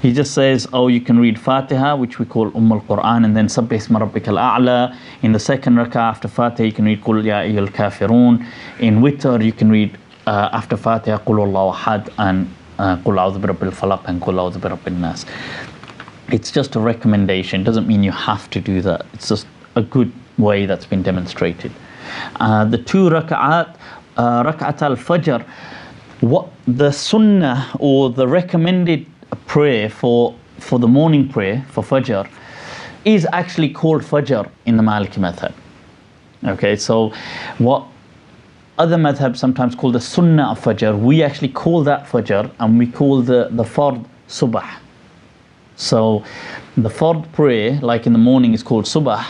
he just says, oh, you can read Fatiha, which we call al-Quran, and then Sabbih isma rabbikal a'la. In the second rak'ah after Fatiha, you can read Qul ya ayyuhal kafirun. In witr, you can read after Fatiha Qul Allahu ahad and Qul a'udhu bi rabbil falaq and Qul a'udhu bi rabbin nas. It's just a recommendation. It doesn't mean you have to do that. It's just a good way that's been demonstrated. The 2 rak'at, rak'at al-fajr, what the sunnah or the recommended prayer for the morning prayer for fajr is actually called fajr in the Maliki madhab. Okay, so what other madhabs sometimes call the sunnah of fajr, we actually call that fajr, and we call the fard subah. So the fard prayer, like in the morning, is called subah,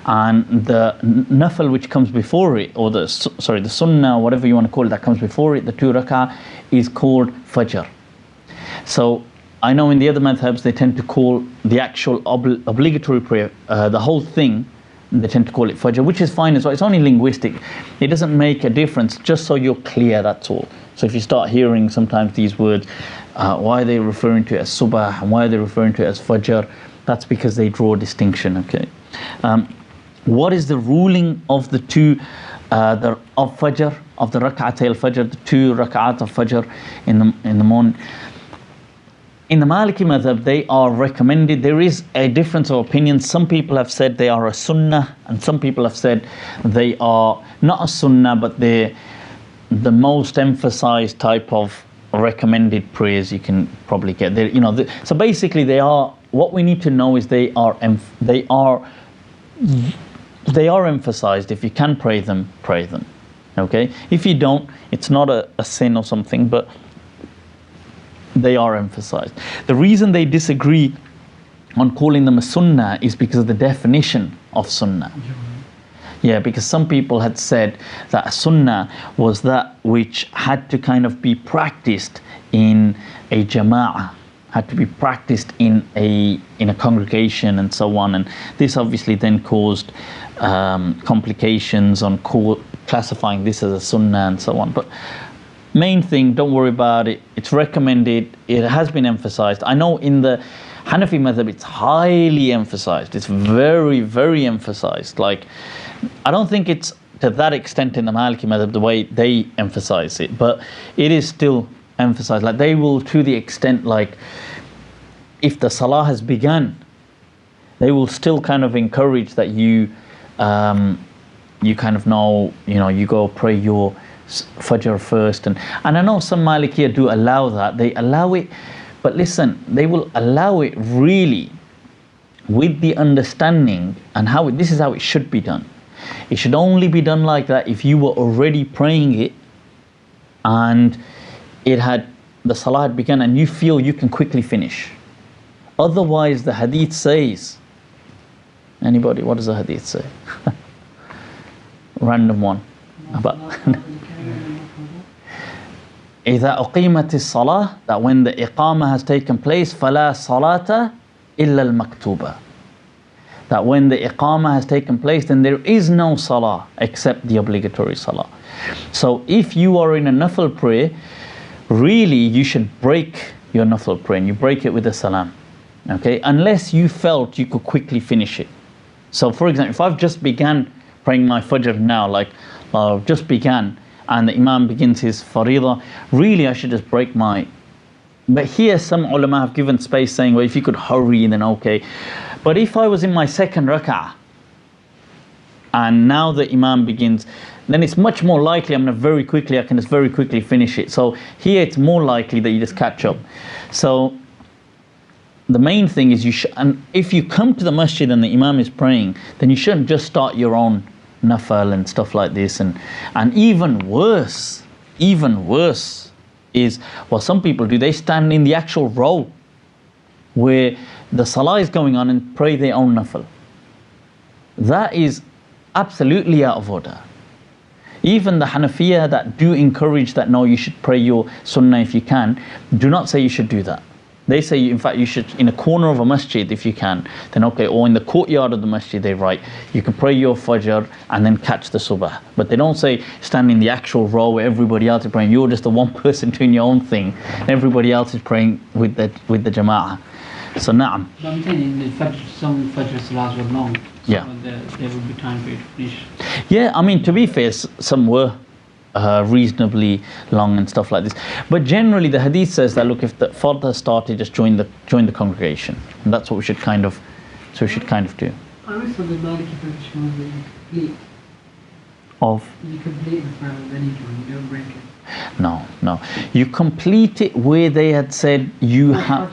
and the Nephal which comes before it, or the sunnah, whatever you want to call it, that comes before it, the 2 rak'ah, is called fajr. So I know in the other madhabs they tend to call the actual obligatory prayer, the whole thing, they tend to call it fajr, which is fine as well. It's only linguistic. It doesn't make a difference, just so you're clear, that's all. So if you start hearing sometimes these words, why are they referring to it as subah and why are they referring to it as fajr, that's because they draw a distinction. Okay. What is the ruling of the 2 of fajr, of the rak'at al-fajr, the 2 rak'at of fajr in the morning? In the Maliki madhab, they are recommended. There is a difference of opinion. Some people have said they are a sunnah, and some people have said they are not a sunnah, but they're the most emphasized type of recommended prayers you can probably get. So basically, they are. What we need to know is they are emphasized. If you can pray them, pray them. Okay. If you don't, it's not a sin or something, but they are emphasized. The reason they disagree on calling them a sunnah is because of the definition of sunnah. Yeah, because some people had said that a sunnah was that which had to kind of be practiced in a jama'ah, had to be practiced in a congregation and so on, and this obviously then caused complications on classifying this as a sunnah and so on. But main thing, don't worry about it. It's recommended. It has been emphasized. I know in the Hanafi madhab it's highly emphasized. It's very, very emphasized. Like, I don't think it's to that extent in the Maliki madhab the way they emphasize it, but it is still emphasized. Like, they will, to the extent, like, if the salah has begun, they will still kind of encourage that you kind of know, you go pray your Fajr first. And I know some Malikiya do allow that. They allow it, but listen, they will allow it really with the understanding and this is how it should be done. It should only be done like that if you were already praying it and the salah had begun and you feel you can quickly finish. Otherwise, the hadith says, anybody, what does the hadith say? Random one. إذا أقيمت الصلاة, that when the iqamah has taken place, فلا صلاة إلا المكتوبة, that when the iqamah has taken place, then there is no salah except the obligatory salah. So if you are in a Nephal prayer, really you should break your Nephal prayer and you break it with a salam, okay, unless you felt you could quickly finish it. So for example, if I've just began praying my Fajr now, like I've just began, and the Imam begins his Faridah, really I should just break my... But here some ulama have given space saying, well, if you could hurry, then okay. But if I was in my second rak'ah, and now the Imam begins, then it's much more likely I can just very quickly finish it. So here it's more likely that you just catch up. So the main thing is and if you come to the masjid and the Imam is praying, then you shouldn't just start your own Nephal and stuff like this. And even worse is what some people do. They stand in the actual row where the salah is going on and pray their own Nephal. That is absolutely out of order. Even the Hanafiya that do encourage that, no, you should pray your sunnah if you can, do not say you should do that. They say, in fact, you should, in a corner of a masjid if you can, then okay, or in the courtyard of the masjid, they write, you can pray your Fajr and then catch the Subah. But they don't say stand in the actual row where everybody else is praying. You're just the one person doing your own thing, and everybody else is praying with the Jama'ah. So, na'am. But I'm saying in the Fajr, some Fajr salahs were long. So yeah. There would be time for you to finish. Yeah, I mean, to be fair, some were reasonably long and stuff like this. But generally, the hadith says that, look, if the fard has started, just join the congregation. And that's what we should kind of do. I always thought the Maliki position was that you complete the fard and then you don't break it. No. You complete it where they had said you have...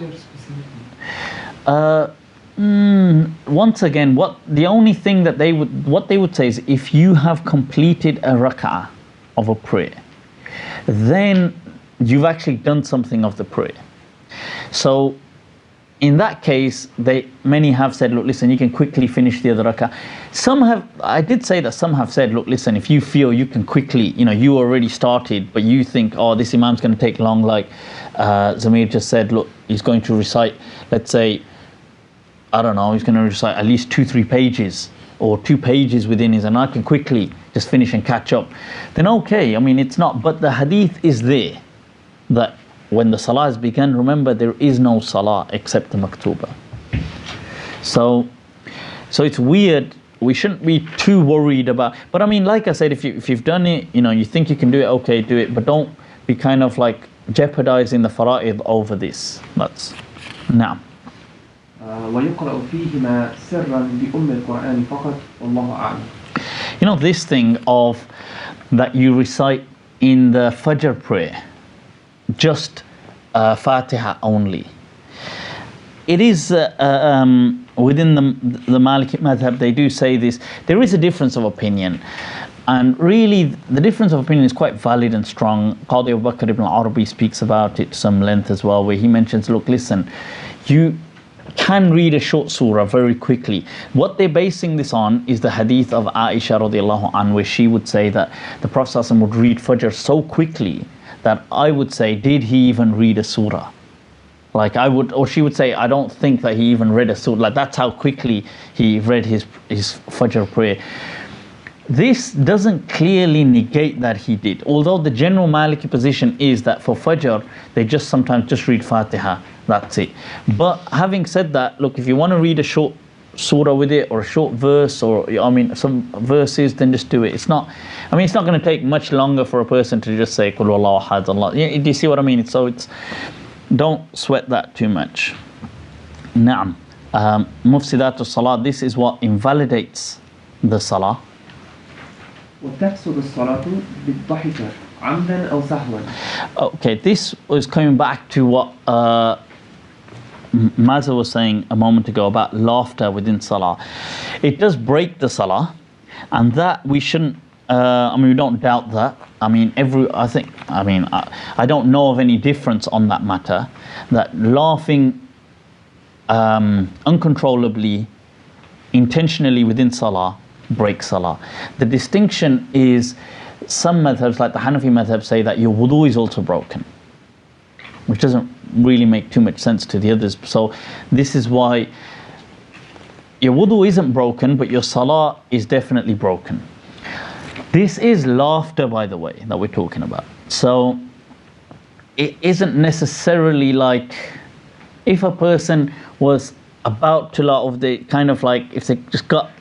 once again, the only thing that they would say is, if you have completed a rak'ah of a prayer, then you've actually done something of the prayer. So in that case, many have said, look, listen, you can quickly finish the other rak'ah. I did say that some have said, look, listen, if you feel you can quickly, you already started, but you think, oh, this Imam's going to take long, like Zamir just said, look, he's going to recite, let's say, I don't know, he's going to recite at least 2-3 pages or 2 pages within his, and I can quickly just finish and catch up, then okay, I mean, it's not, but the hadith is there that when the salah has begun, remember, there is no salah except the maktuba. So it's weird. We shouldn't be too worried about, but I mean, like I said, if you've done it, you think you can do it, okay, do it, but don't be kind of like jeopardizing the fara'id over this. That's now. ويقرأ فيهما سرا بأم القرآن فقط والله أعلم. This thing of that you recite in the Fajr prayer just Fatiha only. It is within the Maliki madhab, they do say this. There is a difference of opinion, and really the difference of opinion is quite valid and strong. Qadi Abu Bakr ibn al-Arabi speaks about it to some length as well, where he mentions, look, listen, you can read a short surah very quickly. What they're basing this on is the hadith of Aisha radiallahu anha, where she would say that the Prophet ﷺ would read Fajr so quickly that I would say, did he even read a surah? Or she would say, I don't think that he even read a surah. Like, that's how quickly he read his Fajr prayer. this doesn't clearly negate that he did, although the general Maliki position is that for Fajr they just sometimes just read Fatiha, that's it. But having said that, look, if you want to read a short surah with it, or a short verse, or I mean some verses, then just do it. It's not, I mean, it's not going to take much longer for a person to just say Qul Huwallahu Ahad, Allah. Do you see what I mean? So it's, don't sweat that too much. Naam. Mufsidat al-Salah, this is what invalidates the Salah. وتفسد الصلاة بالضحك عمدا أو سهوا. Okay, this was coming back to what Mazza was saying a moment ago about laughter within Salah. It does break the Salah, and that we shouldn't, I mean, we don't doubt that. I mean, I don't know of any difference on that matter, that laughing uncontrollably, intentionally within Salah breaks Salah. The distinction is, some madhabs like the Hanafi madhab say that your wudu is also broken, which doesn't really make too much sense to the others. So this is why your wudu isn't broken, but your Salah is definitely broken. This is laughter, by the way, that we're talking about. So it isn't necessarily like if a person was about to laugh, they kind of like, if they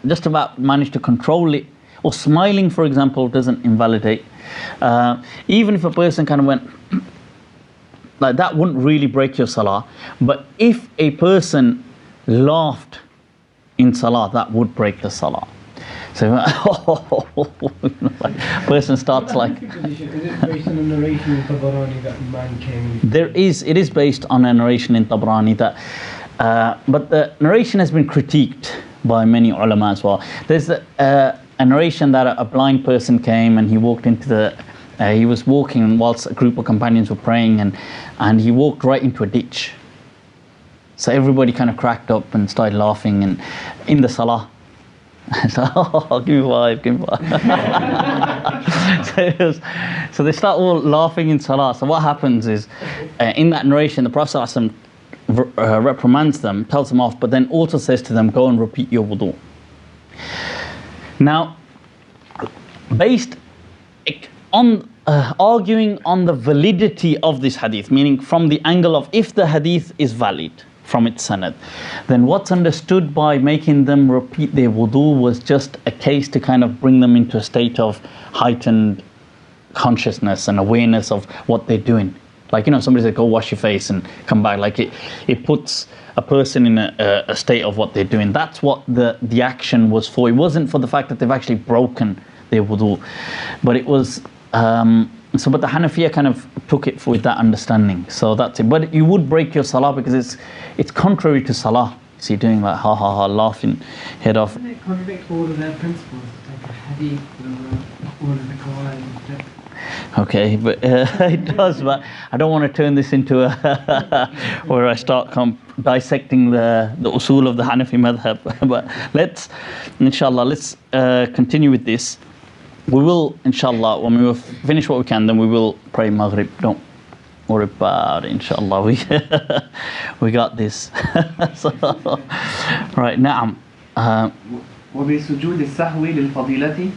just about managed to control it, or smiling, for example, doesn't invalidate. Even if a person kind of went like that, wouldn't really break your Salah. But if a person laughed in Salah, that would break the Salah. So person starts like. Is it based on a narration in Tabarani that man came? It is based on a narration in Tabarani that, but the narration has been critiqued by many ulama as well. There's a narration that a blind person came and he walked into he was walking whilst a group of companions were praying, and he walked right into a ditch. So everybody kind of cracked up and started laughing, and in the Salah. So, oh, give me five. So they start all laughing in Salah. So what happens is, in that narration, the Prophet ﷺ reprimands them, tells them off, but then also says to them, go and repeat your wudu. Now, based on arguing on the validity of this hadith, meaning from the angle of if the hadith is valid from its sanad, then what's understood by making them repeat their wudu was just a case to kind of bring them into a state of heightened consciousness and awareness of what they're doing. Like, somebody said, go wash your face and come back. Like it puts a person in a state of what they're doing. That's what the action was for. It wasn't for the fact that they've actually broken their wudu, but it was but the Hanafiya kind of took it with that understanding. So that's it. But you would break your Salah because it's contrary to Salah. So you're doing like ha ha ha, laughing head off. Doesn't it contradict all of their principles, like a hadith or all of the Quran? Okay, but it does, but I don't want to turn this into where I start dissecting the usul of the Hanafi madhab. But let's continue with this. We will, inshallah, when we finish what we can, then we will pray Maghrib. Don't worry about it, inshallah. We got this. So, right, na'am. وبسجود السهو للفضيلة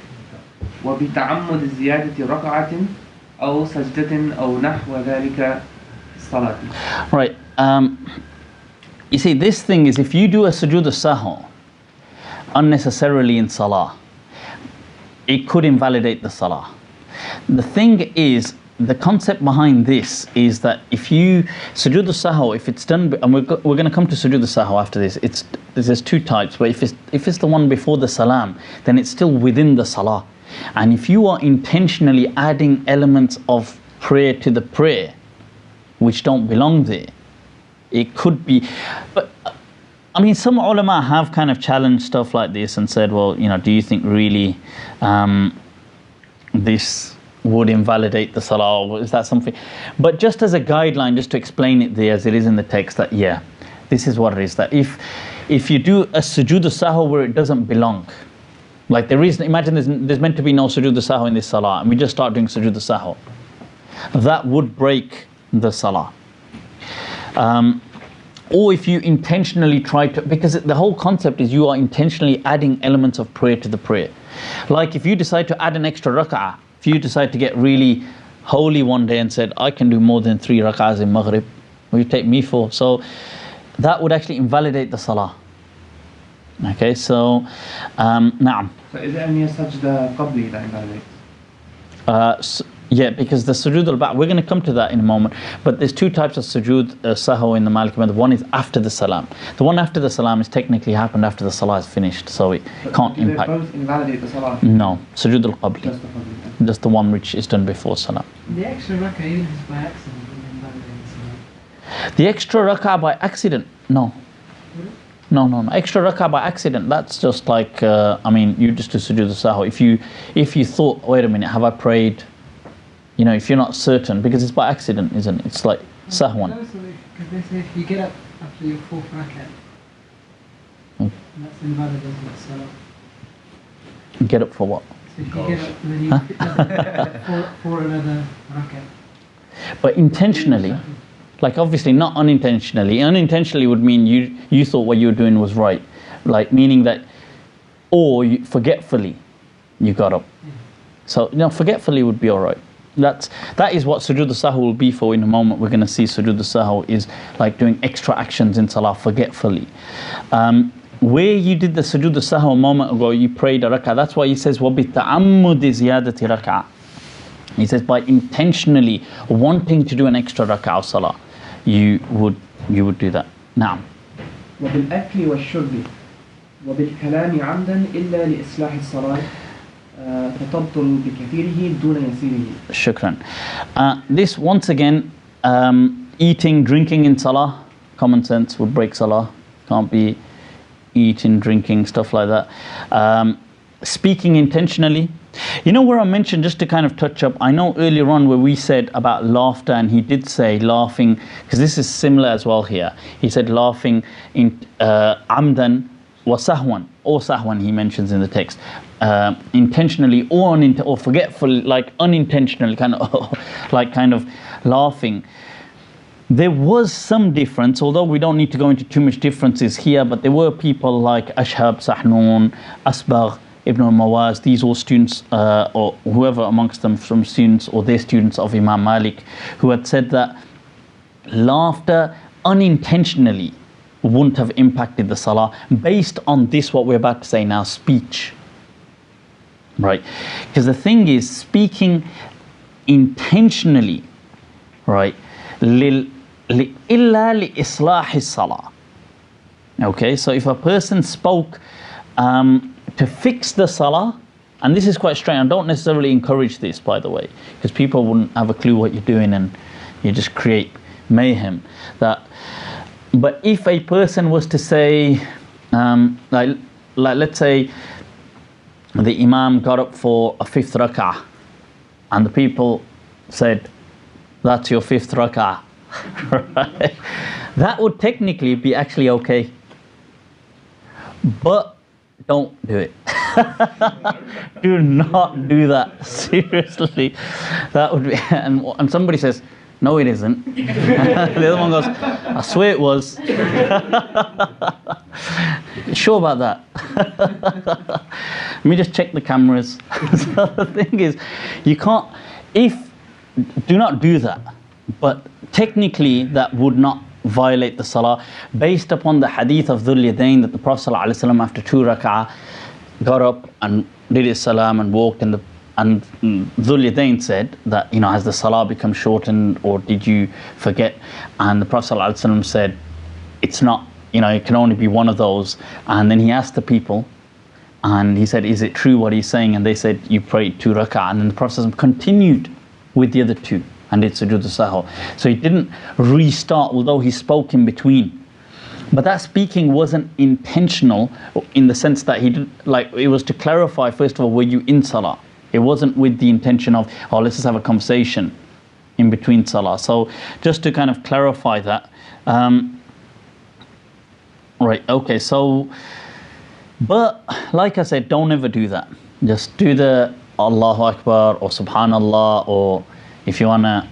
وبتعمد الزيادة ركعة أو سجدة أو نحو ذلك الصلاة. Right. You see, this thing is, if you do a sujood al-sahw unnecessarily in Salah, it could invalidate the Salah. The thing is, the concept behind this is that if you sujood al-sahw, if it's done, and we're going to come to sujood al-sahw after this. There's two types, but if it's the one before the salam, then it's still within the Salah. And if you are intentionally adding elements of prayer to the prayer, which don't belong there, it could be. But I mean, some ulama have kind of challenged stuff like this and said, well, do you think really this would invalidate the Salah, or is that something? But just as a guideline, just to explain it there as it is in the text, that yeah, this is what it is, that if you do a sujood al-sahw where it doesn't belong, like imagine there's meant to be no sujood al-sahw in this Salah, and we just start doing sujood al-sahw, that would break the Salah. or if you intentionally try to, because the whole concept is you are intentionally adding elements of prayer to the prayer. Like if you decide to add an extra rak'ah, if you decide to get really holy one day and said, I can do more than 3 rak'ahs in Maghrib, will you take me for? So that would actually invalidate the salah. Okay, so, na'am. So is there any sajda qabli that invalidates? Yeah, because the sujood al-ba', we're going to come to that in a moment, but there's 2 types of sujood sahw in the Maliki madhab. One is after the salam. The one after the salam is technically happened after the salah is finished, so it can't impact. Do they both invalidate the salah? No, sujood al-qabli. Just the qabli. Just the one which is done before salam. The extra rak'ah, even if it's by accident, will invalidate the salah. The extra rak'ah by accident, no. No. Extra rak'ah by accident, that's just like, I mean, you just do sujood al-sahw. If you thought, wait a minute, have I prayed? You know, if you're not certain, because it's by accident, isn't it? It's like sahwan. No, so because they say if you get up after your 4th rak'ah, that's invalid as well, salah. Get up for what? So if you get up and then you for another rak'ah. But intentionally, like obviously not unintentionally. Unintentionally would mean you thought what you were doing was right. Like meaning that, or you, forgetfully, you got up. So, forgetfully would be alright. That is what sujood al-sahw will be for. In a moment we're going to see sujood al-sahw is like doing extra actions in salah forgetfully. Where you did the sujood al-sahw a moment ago, you prayed a rak'ah. That's why he says وَبِالتَّعَمُّدِ زِيَادَةِ rak'ah. He says by intentionally wanting to do an extra rak'ah of salah, you would do that. Now. وبالأكل والشرب وبالكلام عمدا إلا لإصلاح الصلاة فتبطل بكثيره دون يسيره. Shukran. This once again, eating, drinking in salah, common sense would break salah. Can't be eating, drinking, stuff like that. Speaking intentionally. You know where I mentioned, just to kind of touch up, I know earlier on where we said about laughter, and he did say laughing, because this is similar as well here. He said laughing in amdan wa sahwan, or sahwan he mentions in the text. Intentionally or forgetful, like unintentionally, kind of laughing. There was some difference, although we don't need to go into too much differences here, but there were people like Ashhab, Sahnun, Asbagh, Ibn al-Mawaz, these all students, or whoever amongst them from students or their students of Imam Malik, who had said that laughter unintentionally wouldn't have impacted the salah based on this, what we're about to say now, speech. Right? Because the thing is, speaking intentionally, right, إِلَّا لِإِصْلَاحِ الصَّلَاةِ. Okay, so if a person spoke to fix the salah, and this is quite strange, I don't necessarily encourage this, by the way, because people wouldn't have a clue what you're doing and you just create mayhem. But if a person was to say, like let's say the Imam got up for a 5th rak'ah and the people said, that's your 5th rak'ah, right? That would technically be actually okay, but don't do it. Do not do that, seriously. That would be, and somebody says, no it isn't. The other one goes, I swear it was. Sure about that? Let me just check the cameras. So the thing is, you can't, do not do that, but technically that would not violate the salah based upon the hadith of Dhul Yadayn, that the Prophet ﷺ after 2 rak'ah got up and did his salam and walked, and Dhul Yadayn said that, has the salah become shortened or did you forget? And the Prophet ﷺ said, it's not, it can only be one of those. And then he asked the people and he said, is it true what he's saying? And they said, you prayed 2 rak'ah. And then the Prophet ﷺ continued with the other 2 and did sujood al-sahw. So he didn't restart, although he spoke in between. But that speaking wasn't intentional in the sense that he did, it was to clarify, first of all, were you in salah? It wasn't with the intention of, let's just have a conversation in between salah. So just to kind of clarify that. Right, okay, so, but like I said, don't ever do that. Just do the Allahu Akbar or Subhanallah, or if you want to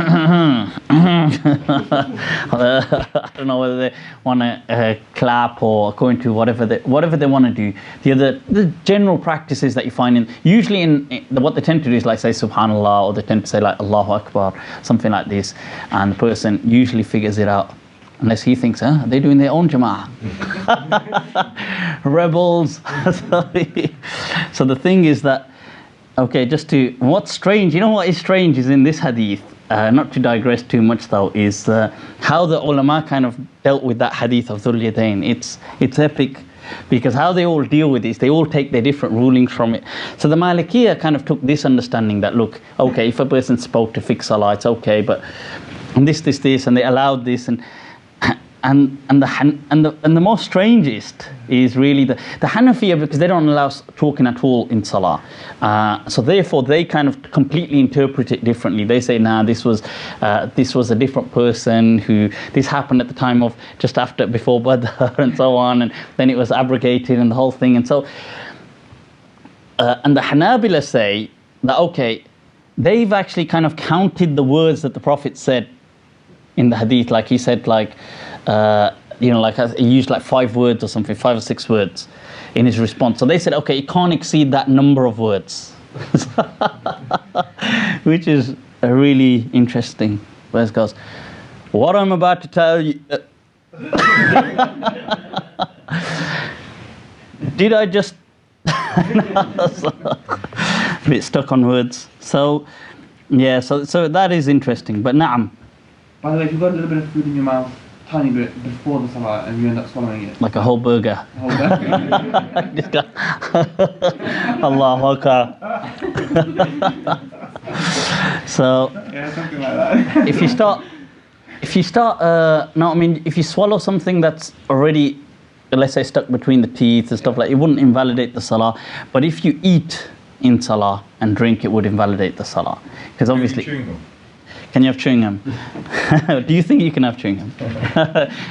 I don't know whether they want to clap or according to whatever they want to do. The general practices that you find usually what they tend to do is like say Subhanallah, or they tend to say like Allahu Akbar, something like this, and the person usually figures it out. Unless he thinks, they're doing their own jama'ah. Rebels. So the thing is that, okay, what's strange, you know what is strange is in this hadith, not to digress too much though, is how the ulama kind of dealt with that hadith of Dhul Yadayn. It's epic, because how they all deal with this, they all take their different rulings from it. So the Malikiya kind of took this understanding that, look, okay, if a person's supposed to fix salah, it's okay, but this, and they allowed this, and the most strangest is really the Hanafiya, because they don't allow talking at all in Salah. So therefore they kind of completely interpret it differently. They say, nah, this was a different person this happened at the time of before Badr and so on, and then it was abrogated and the whole thing. And so and the Hanabila say that, okay, they've actually kind of counted the words that the Prophet said in the hadith, like he said, like he used like 5 words or something, 5 or 6 words in his response. So they said, okay, it can't exceed that number of words, which is really interesting. Whereas goes, what I'm about to tell you. Did I just a bit stuck on words? So yeah, so that is interesting. But na'am. By the way, if you've got a little bit of food in your mouth, tiny bit before the salah, and you end up swallowing it. Like a whole burger. A whole burger. Allahu Akbar. So Yeah, something like that. if you start if you swallow something that's already, let's say, stuck between the teeth and stuff like, it wouldn't invalidate the salah. But if you eat in salah and drink, it would invalidate the salah, because obviously. Can you have chewing gum? Do you think you can have chewing gum?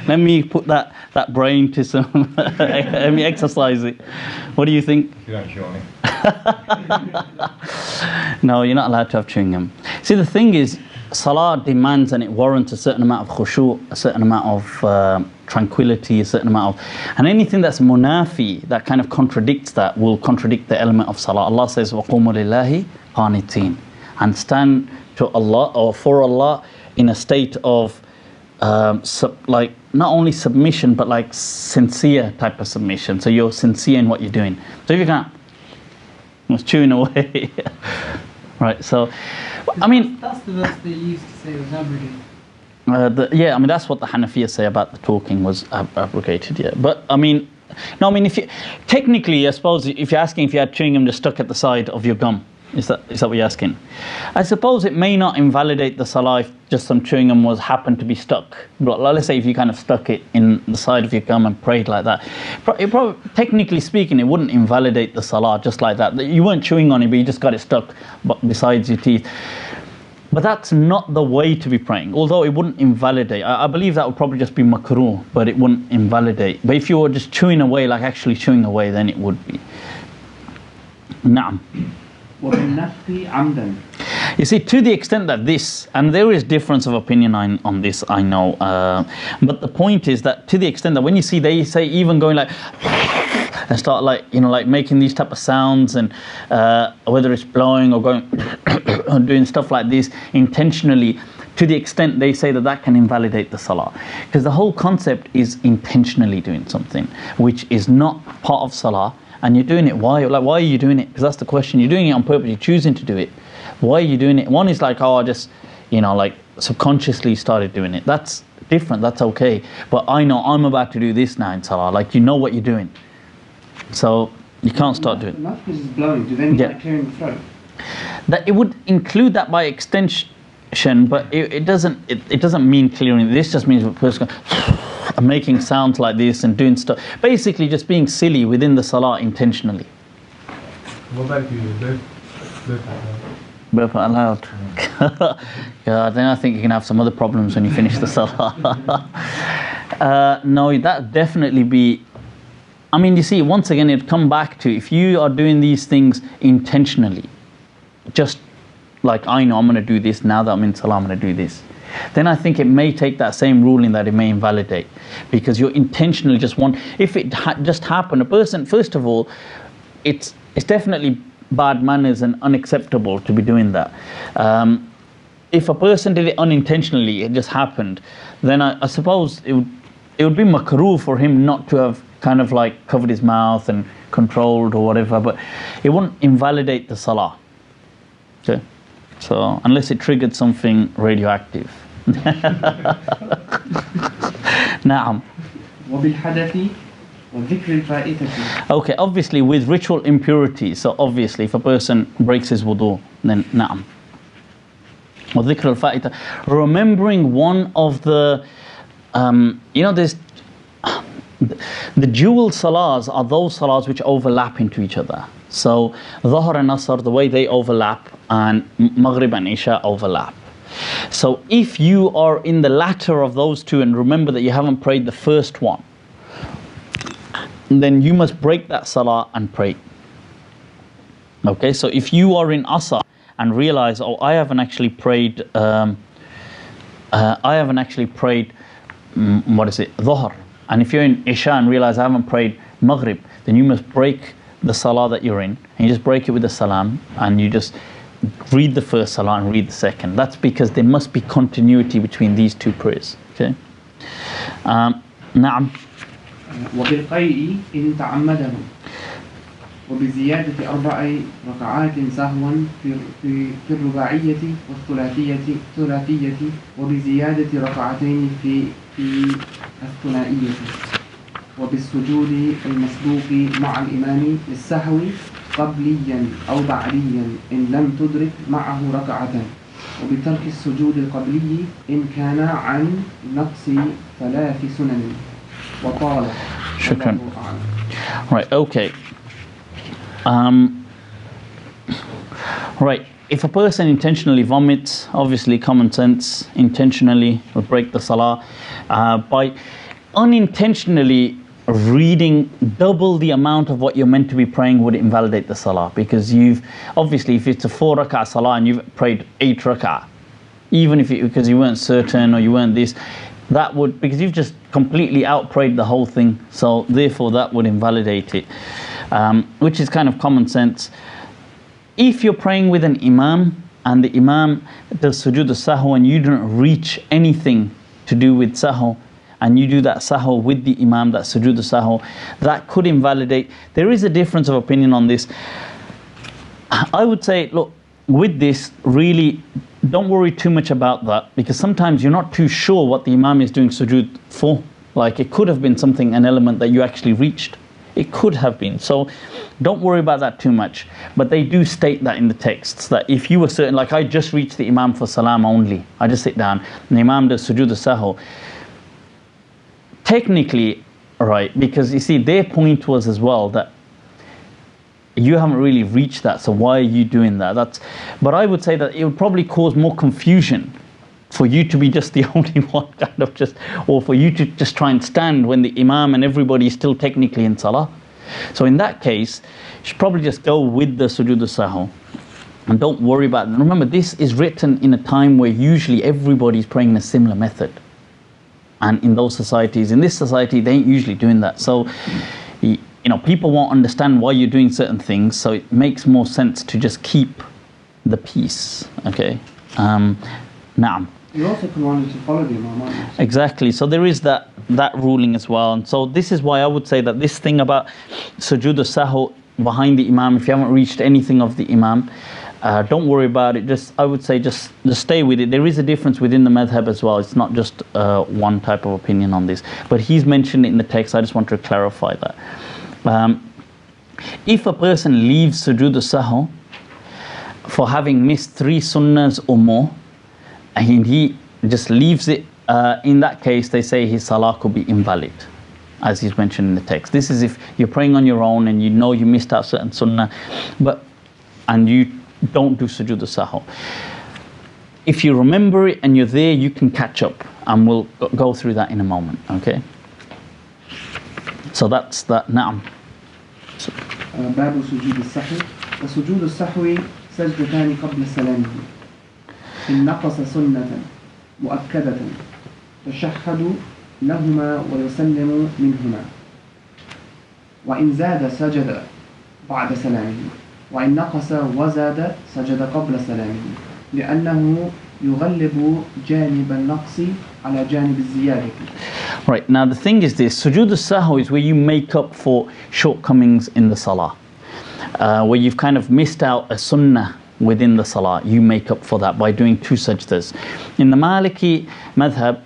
Let me put that brain to some. Let me exercise it. What do you think? You don't chew on it. No, you're not allowed to have chewing gum. See, the thing is, salah demands and it warrants a certain amount of khushu', a certain amount of tranquility, a certain amount of, and anything that's munafi, that kind of contradicts that, will contradict the element of salah. Allah says, وَقُومُوا لِلَّهِ قَانِتِينَ, and stand to Allah or for Allah in a state of like not only submission but like sincere type of submission. So you're sincere in what you're doing. So if you can't, it's chewing away. Right, so I mean that's the verse they used to say was abrogated. Yeah, I mean that's what the Hanafiya say about the talking was abrogated. Yeah, but I mean, no, I mean if you technically, I suppose if you're asking if you had chewing gum just stuck at the side of your gum. Is that what you're asking? I suppose it may not invalidate the salah if just some chewing gum happened to be stuck. But let's say if you kind of stuck it in the side of your gum and prayed like that, technically speaking, it wouldn't invalidate the salah just like that. You weren't chewing on it, but you just got it stuck besides your teeth. But that's not the way to be praying. Although it wouldn't invalidate. I believe that would probably just be makruh, but it wouldn't invalidate. But if you were just chewing away, like actually chewing away, then it would be. Naam. You see, to the extent that this, and there is difference of opinion on this, I know, but the point is that to the extent that when you see, they say even going like and start like, like making these type of sounds, and whether it's blowing or going or doing stuff like this intentionally, to the extent they say that can invalidate the salah, because the whole concept is intentionally doing something which is not part of salah. And you're doing it, why are you doing it? Because that's the question. You're doing it on purpose, you're choosing to do it. Why are you doing it? One is like, I just, like subconsciously started doing it. That's different, that's okay. But I know I'm about to do this now in salah. Like, you know what you're doing. So you can't start doing it. The mouth is blowing, do they mean like clearing the throat? That it would include that by extension, but it doesn't mean clearing. This just means the person making sounds like this and doing stuff, basically just being silly within the salah intentionally. What about if you burp out loud? God, then I think you can have some other problems when you finish the salah. No, that definitely be. I mean, you see, once again, it'd come back to if you are doing these things intentionally, just like I know I'm going to do this now that I'm in Salah, I'm going to do this, then I think it may take that same ruling that it may invalidate, because you're intentionally just if it just happened, a person, first of all, it's definitely bad manners and unacceptable to be doing that. If a person did it unintentionally, it just happened, then I suppose it would be makruh for him not to have kind of like covered his mouth and controlled or whatever, but it wouldn't invalidate the Salah. Okay, so unless it triggered something radioactive. Naam. وبالحدث وذكر الفائتة. Okay, obviously with ritual impurity, so obviously if a person breaks his wudu, then naam. وذكر الفائتة, remembering one of the, there's the dual salahs are those salahs which overlap into each other. So Dhuhr and Asr, the way they overlap, and Maghrib and Isha overlap. So if you are in the latter of those two and remember that you haven't prayed the first one, then you must break that salah and pray. Okay, so if you are in Asr and realize, oh, I haven't actually prayed Dhuhr, and if you're in Isha and realize I haven't prayed Maghrib, then you must break the salah that you're in, and you just break it with the salam, and you just read the first salah and read the second. That's because there must be continuity between these two prayers. Okay. نعم. وبالقيء إن تعمده وبزيادة 4 ركعات سهوا في الرباعية والثلاثية وبزيادة ركعتين في الثنائية وبالسجود المسبوق مع الإمام للسهو قبليا أو بعديا إن لم تدرك معه ركعة وبترك السجود القبلي إن كان عن نقص 3 سنن وطال. شكرا. Right, okay. Right, if a person intentionally vomits, obviously common sense, intentionally will break the salah. By unintentionally reading double the amount of what you're meant to be praying would invalidate the salah, because you've obviously, if it's a 4 rak'ah salah and you've prayed 8 rak'ah, even if because you weren't certain or you weren't this, that would, because you've just completely outprayed the whole thing, so therefore that would invalidate it, which is kind of common sense. If you're praying with an imam and the imam does sujood al-sahw and you don't reach anything to do with sahw, and you do that sahw with the imam, that sujood al-sahw, that could invalidate. There is a difference of opinion on this. I would say, look, with this, really don't worry too much about that, because sometimes you're not too sure what the imam is doing sujood for. Like, it could have been something, an element that you actually reached. It could have been. So don't worry about that too much. But they do state that in the texts, that if you were certain, like I just reached the imam for salam only, I just sit down, and the imam does sujood al-sahw, technically, right, because you see, their point was as well that you haven't really reached that, so why are you doing that? But I would say that it would probably cause more confusion for you to be just the only one, kind of just, or for you to just try and stand when the imam and everybody is still technically in salah. So in that case, you should probably just go with the sujood al-sahw and don't worry about it. And remember, this is written in a time where usually everybody is praying in a similar method. And in those societies, in this society, they ain't usually doing that. So, people won't understand why you're doing certain things. So it makes more sense to just keep the peace. Okay. Naam. You also can want to follow the imam. Exactly. So there is that ruling as well. And so this is why I would say that this thing about sujood al-sahw behind the imam, if you haven't reached anything of the imam, don't worry about it. I would say just stay with it. There is a difference within the madhab as well. It's not just one type of opinion on this. But he's mentioned it in the text. I just want to clarify that. If a person leaves sujood al-sahw for having missed 3 sunnahs or more, and he just leaves it, in that case they say his salah could be invalid, as he's mentioned in the text. This is if you're praying on your own and you know you missed out certain sunnah, and you don't do sujood al-sahw. If you remember it and you're there, you can catch up, and we'll go through that in a moment. Okay, so that's that. Naam. باب سجود السهو. وسجود السهو سجدتان قبل السلام إن نقص سنة مؤكدة تشهد لهما ويسلم منهما وإن زاد سجد بعد سلامه وإن نقص وزاد سجد قبل سلامه لأنه يغلب جانب النقص على جانب الزيادة. Right, now the thing is this, sujood al-sahw is where you make up for shortcomings in the salah. Where you've kind of missed out a sunnah within the salah, you make up for that by doing two sajdas. In the Maliki madhab,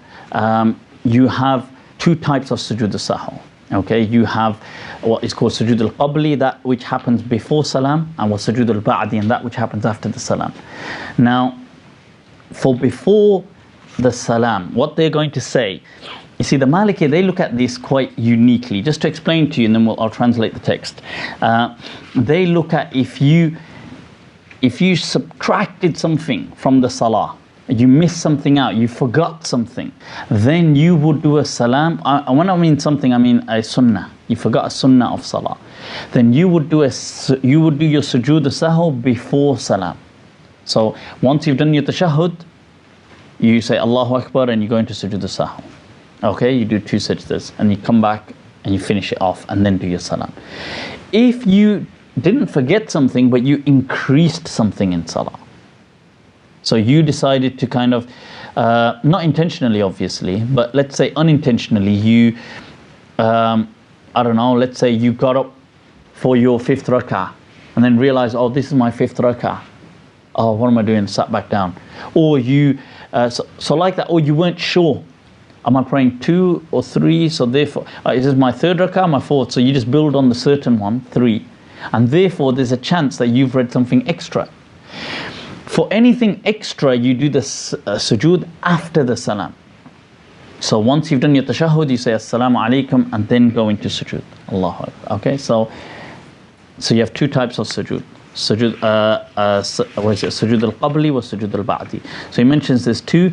you have two types of sujood al-sahw. Okay, you have what is called sujood al-qabli, that which happens before salam, and what sujood al-ba'di, and that which happens after the salam. Now, for before the salam, what they're going to say, you see, the Maliki, they look at this quite uniquely. Just to explain to you, and then I'll translate the text. They look at if you subtracted something from the salah, you missed something out, you forgot something, then you would do a salam. When I mean something, I mean a sunnah. You forgot a sunnah of salah. Then you would do your sujood al-sahw before salam. So once you've done your tashahhud, you say Allahu Akbar and you go into sujood al-sahw. Okay, you do two sajdas and you come back and you finish it off and then do your salam. If you didn't forget something but you increased something in salah, so you decided to kind of, not intentionally obviously, but let's say unintentionally, you, I don't know, let's say you got up for your fifth rak'ah and then realized, oh, this is my fifth rak'ah. Oh, what am I doing? Sat back down. Or you, so like that, or you weren't sure. Am I praying 2 or 3? So therefore, is this my third rak'ah, my fourth? So you just build on the certain one, 3. And therefore, there's a chance that you've read something extra. For anything extra, you do the sujood after the salam. So once you've done your tashahhud, you say assalamu alaikum and then go into sujood. Allahu Akbar. Okay, so you have two types of sujood. Sujood, sujood al-qabli wa sujood al-ba'di. So he mentions there's two.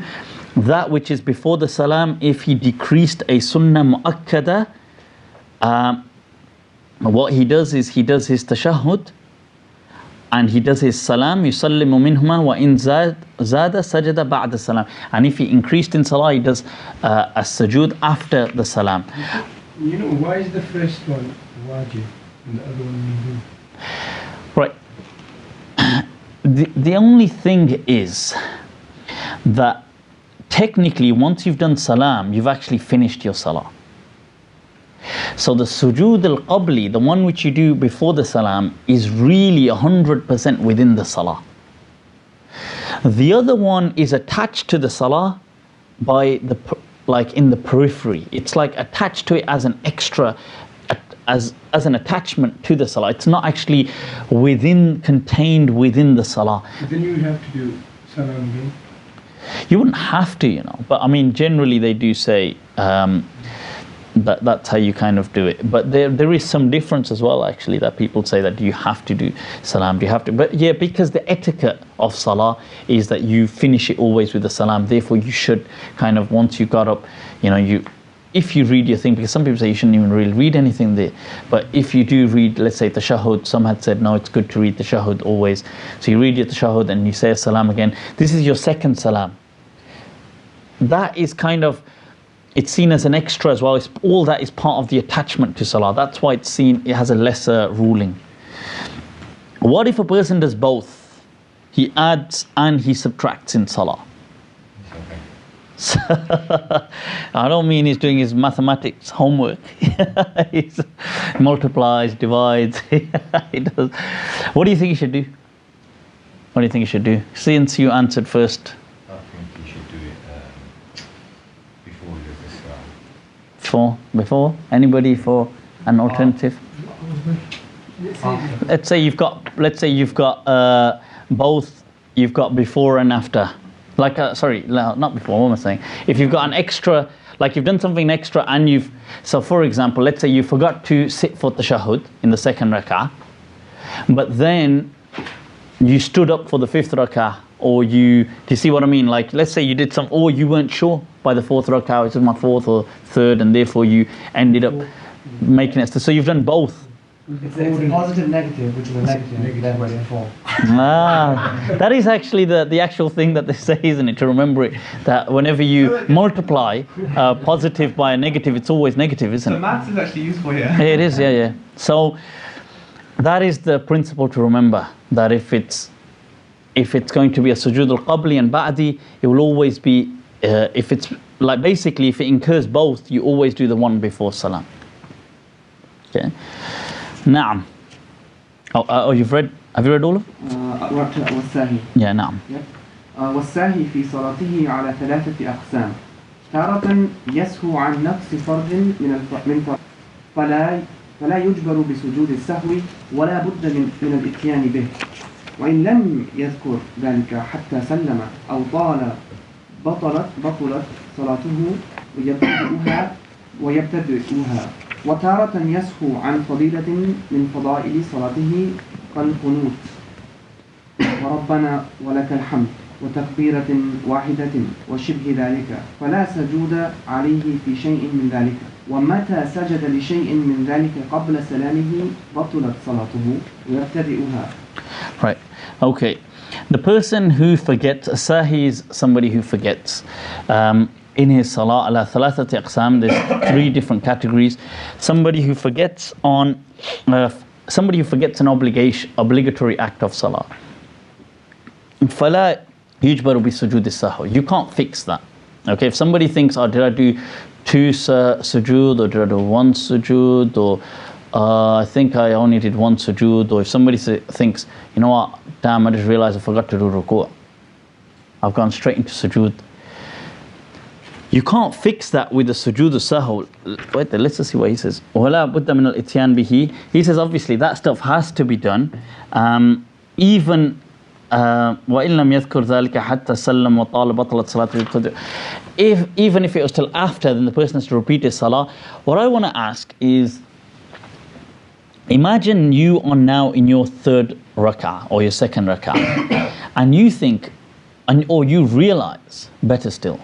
That which is before the salam, if he decreased a sunnah mu'akkada, what he does is he does his tashahhud and he does his salam, yusallimu minhuma wa in zada sajada ba'da salam. And if he increased in salah, he does a sujood after the salam. You know, why is the first one wajib and the other one minhu? Right. The only thing is that technically once you've done salam, you've actually finished your salah. So the sujood al-qabli, the one which you do before the salam, is really 100% within the salah. The other one is attached to the salah by the, like in the periphery. It's like attached to it as an extra, as an attachment to the salah. It's not actually contained within the salah. But then you would have to do salam again. You wouldn't have to, but I mean, generally they do say that's how you kind of do it. But there is some difference as well, actually, that people say that you have to do salam, do you have to? But yeah, because the etiquette of salah is that you finish it always with the salam. Therefore, you should kind of, once you got up, if you read your thing, because some people say you shouldn't even really read anything there, but if you do read, let's say tashahhud, some had said no, it's good to read tashahhud always. So you read your tashahhud and you say salam again. This is your second salam. That is kind of, it's seen as an extra as well. All that is part of the attachment to salah. That's why it's seen, it has a lesser ruling. What if a person does both? He adds and he subtracts in salah. I don't mean he's doing his mathematics homework. He multiplies, divides. He does. What do you think he should do? What do you think he should do? Since you answered first. I think you should do it before you do this. Before? Anybody for an alternative? Let's say you've got both. You've got before and after. Sorry, not before, what am I saying? If you've got an extra, like you've done something extra and so for example, let's say you forgot to sit for tashahhud in the second rak'ah, but then you stood up for the fifth rak'ah, or do you see what I mean? Like, let's say you did or you weren't sure by the fourth rak'ah, this is my fourth or third, and therefore you ended up making it. So you've done both. It's a positive negative, which is a negative. That was before. That is actually the actual thing that they say, isn't it? To remember it, that whenever you multiply positive by a negative, it's always negative, isn't it? So maths is actually useful here. It is, yeah. So that is the principle to remember, that if it's going to be a sujood al-qabli and ba'di, it will always be, if it's like basically if it incurs both, you always do the one before salam. Okay. Naam. Oh, have you read all of it? والساهي. Yeah, naam. والساهي في صلاته على ثلاثة أقسام. تارة يسهو عن نقص فرض من فلا يجبر بسجود السهو ولا بد من الإتيان به. وإن لم يذكر ذلك حتى سلم أو طال بطلت صلاته ويبتدئها. وتارة يسهو عن فضيلة من فضائل صلاته كالقنوت وربنا ولك الحمد وتكبيرة واحدة وشبه ذلك فلا سجود عليه في شيء من ذلك. ومتى سجد لشيء من ذلك قبل سلامه بطلت صلاته ويبتدئها. Right. Okay. The person who forgets, sahi is somebody who forgets. In his salah, ala thalathati aqsam, there's three different categories. Somebody who forgets an obligatory act of salah. Fala yujbaru bi sujud as-sahw. You can't fix that. Okay, if somebody thinks, oh, did I do two sujood, or did I do one sujood, or I think I only did one sujood, or if somebody thinks, you know what, damn, I just realized I forgot to do ruku', I've gone straight into sujood. You can't fix that with the sujood al-sahw. Wait there, let's just see what he says. وَلَا بُدَّ مِنَ الْإِتْيَانِ بِهِ. He says obviously that stuff has to be done. Even وَإِن لَمْ يَذْكُرْ ذَلِكَ حَتَّى سَلَّمَ وَطَالَ بَطَلَتْ صَلَاةُ. Even if it was till after, then the person has to repeat his salah. What I want to ask is, imagine you are now in your third rak'ah or your second rak'ah and you think, or you realize, better still,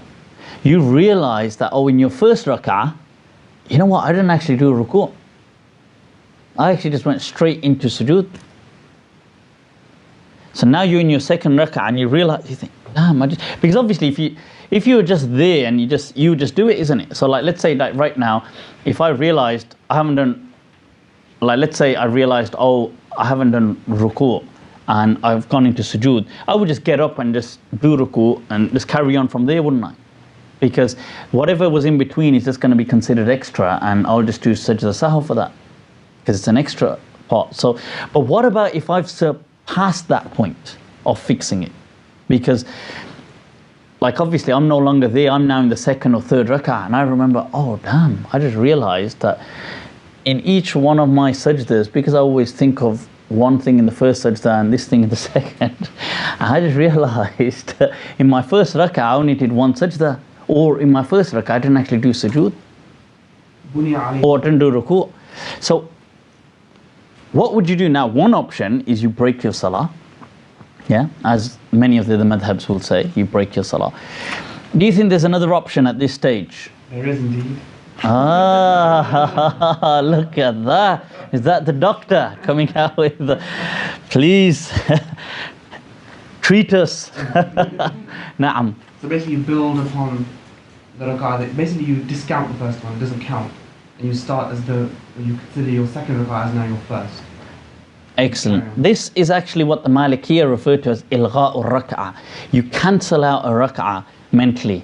you realize that, oh, in your first rak'ah, you know what, I didn't actually do a ruku'. I actually just went straight into sujood. So now you're in your second rak'ah and you realize, you think, damn, because obviously if you were just there and you just do it, isn't it? So like, let's say like right now, if I realized I haven't done, like let's say I realized, oh, I haven't done ruku' and I've gone into sujood, I would just get up and just do ruku' and just carry on from there, wouldn't I? Because whatever was in between is just going to be considered extra, and I'll just do sajda sahw for that because it's an extra part. So, but what about if I've surpassed that point of fixing it? Because like obviously I'm no longer there, I'm now in the second or third rak'ah, and I remember, oh damn, I just realized that in each one of my sajdas, because I always think of one thing in the first sajda and this thing in the second, I just realized in my first rak'ah I only did one sajda, or in my first rak'ah I didn't actually do sujood, or didn't do ruku'. So what would you do now? One option is you break your salah, yeah, as many of the other madhabs will say, you break your salah. Do you think there's another option at this stage? There is indeed. Ah, look at that. Is that the doctor coming out with the, please treat us. Naam. So basically you build upon the rak'ah, basically you discount the first one, it doesn't count, and you start as you consider your second rak'ah as now your first. Excellent. This is actually what the Malikiya refer to as ilgha'u rak'ah. You cancel out a rak'ah mentally.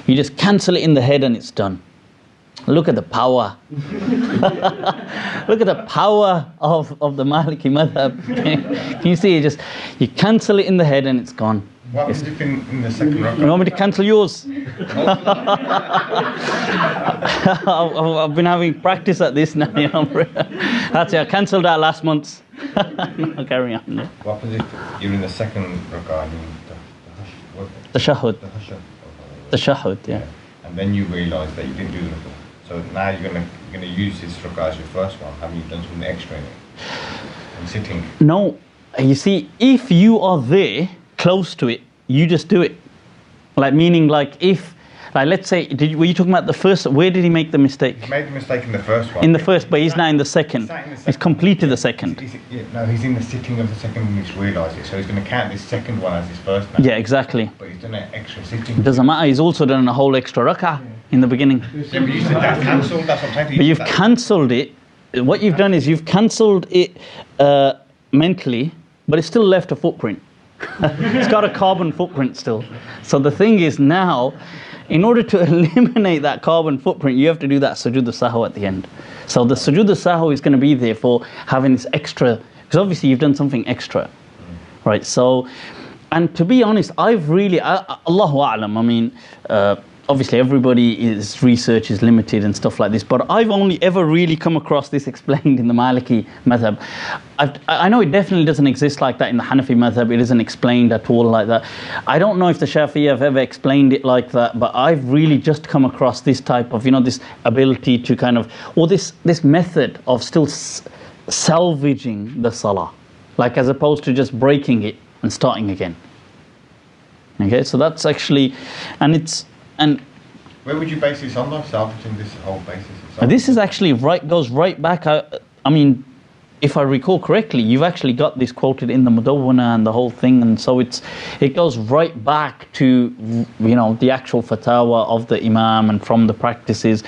You just cancel it in the head and it's done. Look at the power. Look at the power of the Maliki madhab. Can you see it? You cancel it in the head and it's gone. What happens if in the second rak'ah? You want me to cancel yours? I've been having practice at this now. You know. That's it, I cancelled that last month. No, carry on. No. What happens if you're in the second rak'ah and The shahud. The shahud, yeah. And then you realise that you didn't do the ruku'. So now you're gonna use this rak'ah as your first one. Have you done something extra in it? And sitting. No, you see, if you are there, close to it, you just do it. Like meaning, like if, Like, let's say, were you talking about the first? Where did he make the mistake? He made the mistake in the first one. In the first, but he's now in the second. He's completed the second. He's in the sitting of the second when he's realised it. So he's going to count this second one as his first now. Yeah, exactly. But he's done an extra sitting. It doesn't matter. He's also done a whole extra rak'ah in the beginning. Yeah, but you said that's cancelled. That's what I'm saying. But you've cancelled it. What you've done is you've cancelled it mentally, but it's still left a footprint. It's got a carbon footprint still. So the thing is now, in order to eliminate that carbon footprint, you have to do that sujood al-sahw at the end. So the sujood al-sahw is going to be there for having this extra, because obviously you've done something extra, right? So, and to be honest, I've really, Allahu A'lam, I mean, obviously everybody's research is limited and stuff like this, but I've only ever really come across this explained in the Maliki madhab. I know it definitely doesn't exist like that in the Hanafi madhab. It isn't explained at all like that. I don't know if the Shafi'i have ever explained it like that, but I've really just come across this type of, this ability to kind of, or this method of still salvaging the salah, like as opposed to just breaking it and starting again. Okay, so that's actually, and where would you base this on though? Salvaging this whole basis? This is actually goes right back. I mean, if I recall correctly, you've actually got this quoted in the Mudawwana and the whole thing, and so it goes right back to the actual fatwa of the Imam and from the practices.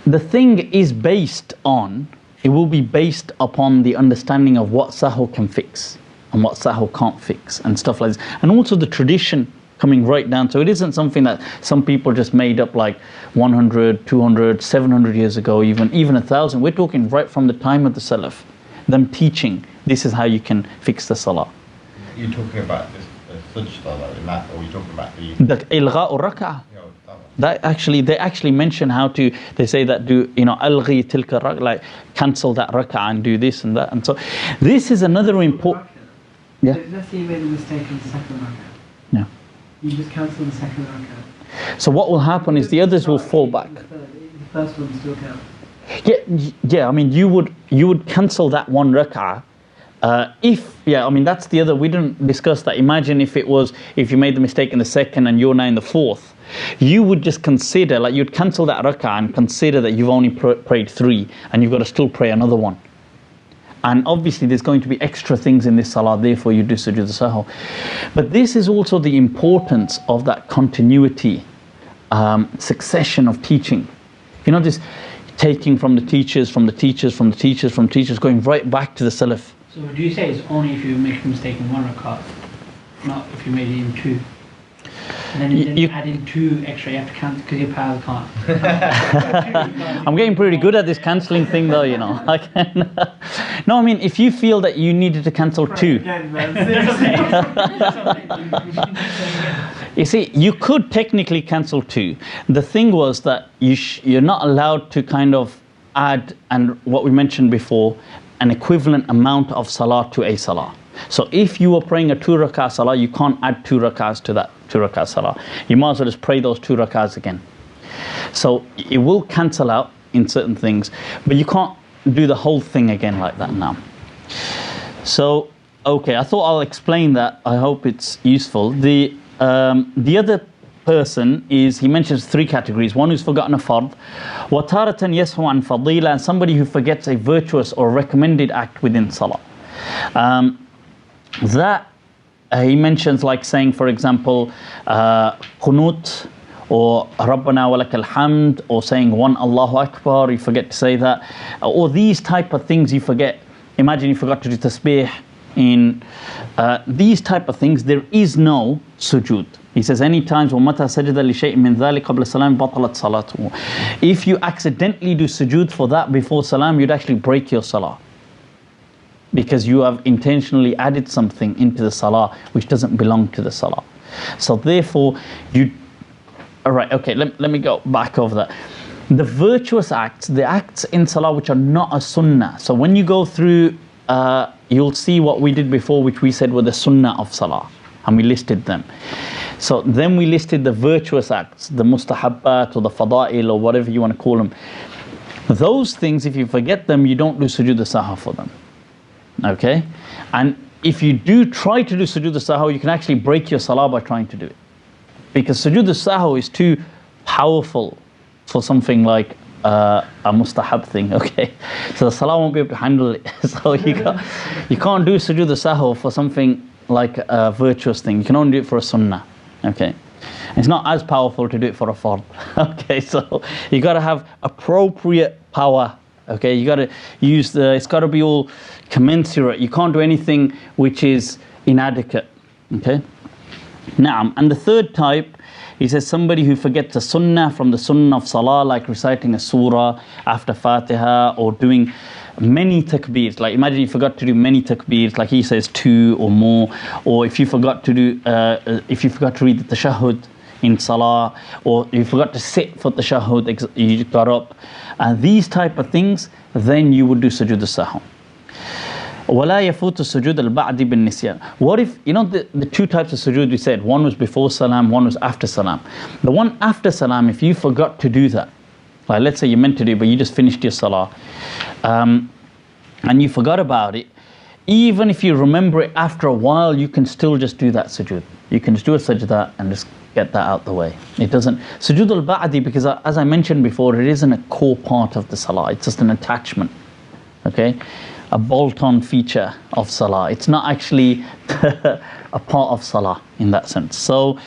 The thing is based on. It will be based upon the understanding of what sahw can fix and what sahw can't fix and stuff like this, and also the tradition coming right down. So it isn't something that some people just made up like 100, 200, 700 years ago, even 1,000. We're talking right from the time of the Salaf, them teaching this is how you can fix the salah. You're talking about this sajda in that, or you're talking about the ilgha'u rak'ah. That actually, they actually mention how to. They say that alghi tilka rak'ah, like cancel that rak'ah and do this and that. And so, this is another important. Yeah. Let's say you made a mistake in the second rak'ah. Yeah. You just cancel the second rak'ah. So what will happen is the others will fall back. The first one still counts. Yeah. I mean, you would cancel that one rak'ah. I mean, that's the other. We didn't discuss that. Imagine if you made the mistake in the second and you're now in the fourth. You would just consider, like you'd cancel that rak'ah and consider that you've only prayed 3 and you've got to still pray another one. And obviously there's going to be extra things in this salah, therefore you do sujood al-sahw. But this is also the importance of that continuity, succession of teaching. This taking from the teachers, going right back to the Salaf. So do you say it's only if you make a mistake in one rak'ah, not if you made it in 2? And then you add in 2 extra, you have to cancel because your power can't. I'm getting pretty good at this cancelling thing though, I can. No, I mean, if you feel that you needed to cancel 2. You see, you could technically cancel 2. The thing was that you're not allowed to kind of add, and what we mentioned before, an equivalent amount of salah to a salah. So if you were praying a 2 rak'ah salah, you can't add 2 rak'ahs to that 2 rak'ah salah. You might as well just pray those 2 rak'ahs again. So it will cancel out in certain things, but you can't do the whole thing again like that now. So, okay, I thought I'll explain that. I hope it's useful. The other person is, he mentions 3 categories. One who's forgotten a fard, وَتَارَةً يَسْهُ عَنْ فَضِيلًا, and somebody who forgets a virtuous or recommended act within salah. He mentions like saying, for example, qunut, or Rabbana wa lakal hamd, or saying one Allahu Akbar, you forget to say that, or these type of things you forget. Imagine you forgot to do tasbih. In these type of things, there is no sujood. He says, any times وَمَتَى سَجَدَ لِشَيْءٍ مِّن ذَلِكَ قَبْلَ السَّلَامِ بَطَلَتْ صَلَاتُهُ. If you accidentally do sujood for that before salam, you'd actually break your salah, because you have intentionally added something into the salah which doesn't belong to the salah. So therefore, alright, okay, let me go back over that. The virtuous acts, the acts in salah which are not a sunnah. So when you go through, you'll see what we did before, which we said were the sunnah of salah, and we listed them. So then we listed the virtuous acts, the mustahabbat or the fada'il or whatever you want to call them. Those things, if you forget them, you don't do sujood al-sahw for them. Okay, and if you do try to do sujood al-sahw, you can actually break your salah by trying to do it, because sujood al-sahw is to powerful for something like a mustahab thing, okay? So the salah won't be able to handle it. So you can't do sujood al-sahw for something like a virtuous thing. You can only do it for a sunnah, okay? It's not as powerful to do it for a fard, okay? So you got to have appropriate power, okay? You got to use it's got to be all commensurate. You can't do anything which is inadequate, okay? Naam. And the third type, he says somebody who forgets a sunnah from the sunnah of salah, like reciting a surah after Fatiha, or doing many takbeers. Like imagine you forgot to do many takbeers, like he says 2 or more, or if you forgot to do, if you forgot to read the tashahhud in salah, or you forgot to sit for the tashahhud, you got up, and these type of things, then you would do sujood al-sahw. وَلَا يَفُوتُ السُّجُودَ الْبَعْدِ بِالنِّسْيَانِ. What if, you know the two types of sujood we said, one was before salam, one was after salam. The one after salam, if you forgot to do that, like let's say you meant to do it, but you just finished your salah, and you forgot about it, even if you remember it after a while, you can still just do that sujood. You can just do a sajda and just get that out the way. It doesn't, sujood al-ba'di, because as I mentioned before, it isn't a core part of the salah, it's just an attachment, okay? A bolt-on feature of salah. It's not actually a part of salah in that sense. So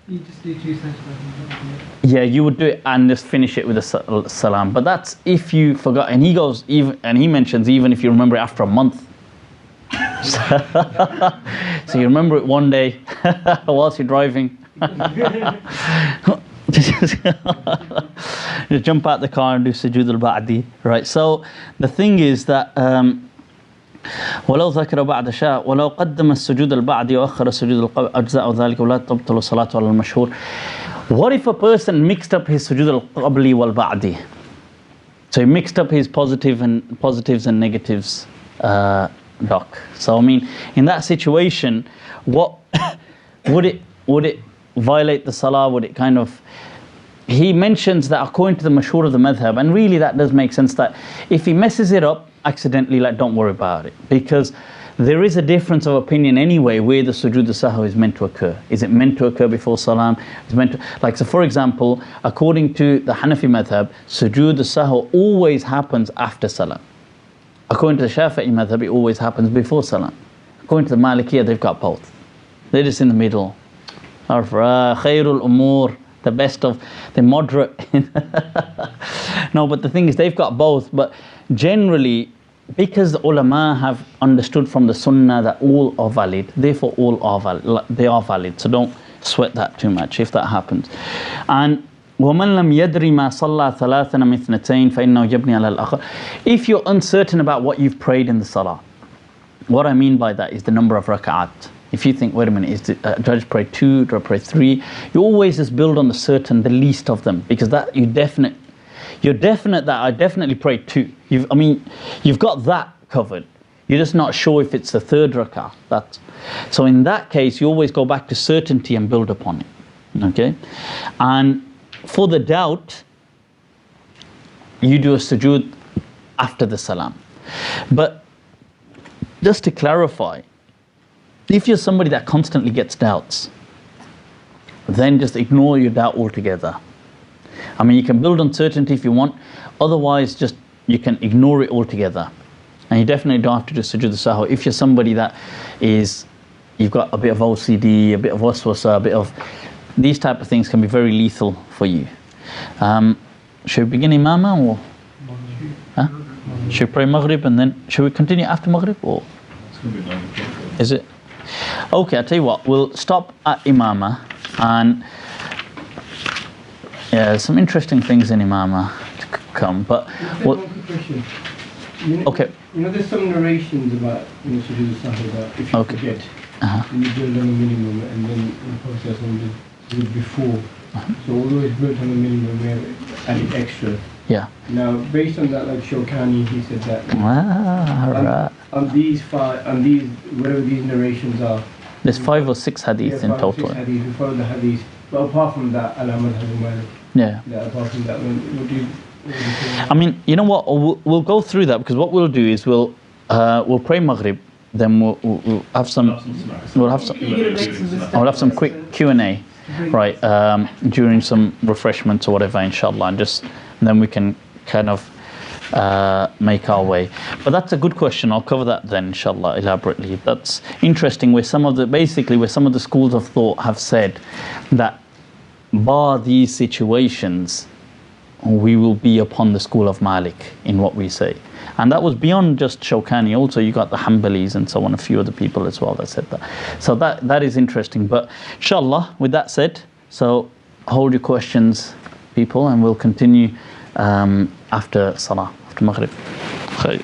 You just do 2 sajdas. yeah, you would do it and just finish it with a salam. But that's if you forgot. And he goes even, and he mentions even if you remember it after a month. So you remember it one day whilst you're driving. You jump out the car and do sujood al-ba'di, right? So the thing is that ولو ذكر بعد شاء ولو قدم السجود البعدي وأخر السجود القبلي أجزاء ذلك ولا تبطل الصلاة على المشهور. What if a person mixed up his sujood al-qabli wal-ba'di? So he mixed up his positives and negatives, doc. So I mean, in that situation, what would it violate the salah? Would it kind of? He mentions that according to the mashhur of the madhab, and really that does make sense, that if he messes it up accidentally, like, don't worry about it, because there is a difference of opinion anyway where the sujood al-sahw is meant to occur. Is it meant to occur before salam? Is meant to, like, so for example, according to the Hanafi madhab, sujood al-sahw always happens after salam. According to the Shafi'i madhab, it always happens before salam. According to the Malikiya, they've got both. They're just in the middle. Khairul umur, the best of the moderate. No, but the thing is, they've got both. But generally, because the ulama have understood from the sunnah that all are valid, therefore all are valid. They are valid. So don't sweat that too much if that happens. And وَمَنْ لَمْ يَدْرِ مَا صَلَّى ثَلَاثًا مِثْنَتَيْن فَإِنَّهُ يَبْنِي عَلَى الْآخَرِ. If you're uncertain about what you've prayed in the salah, what I mean by that is the number of rak'at. If you think, wait a minute, do I just pray 2, do I pray 3? You always just build on the least of them, because that you're definite that I definitely prayed 2. You've got that covered. You're just not sure if it's the 3rd rak'ah. So in that case, you always go back to certainty and build upon it. Okay? And for the doubt, you do a sujood after the salam. But just to clarify, if you're somebody that constantly gets doubts, then just ignore your doubt altogether. I mean, you can build on certainty if you want, otherwise just you can ignore it altogether. And you definitely don't have to do sujood al-sahw. If you're somebody that you've got a bit of OCD, a bit of waswasa, a bit of these type of things can be very lethal for you. Should we begin imama or? Huh? Should we pray Maghrib and then should we continue after Maghrib or? Is it? Okay, I'll tell you what, we'll stop at imama, and yeah, some interesting things in imama to come, but one quick question. Okay. You know, there's some narrations about, sujood al-sahw, about if you forget, and you build on a minimum, and then in the process you do it before. So although it's built on the minimum, we have added extra. Yeah. Now, based on that, like Shawkani, he said that right. on these whatever these narrations are, there's 5 or 6 hadith in total. 5 or 6 hadith, we follow the hadith. But apart from that, al-Maliki. Yeah. Apart from that, what do you I mean, you know what? We'll go through that, because what we'll do is we'll pray Maghrib, then we'll have some quick Q&A, right, during some refreshments or whatever, inshallah, and then we can kind of make our way. But that's a good question. I'll cover that then, inshallah, elaborately. That's interesting, where some of the schools of thought have said that bar these situations, we will be upon the school of Malik in what we say. And that was beyond just Shawkani. Also, you got the Hanbalis and so on, a few other people as well that said that. So that is interesting. But inshallah, with that said, so hold your questions, people, and we'll continue after Salah, after Maghrib. Khair.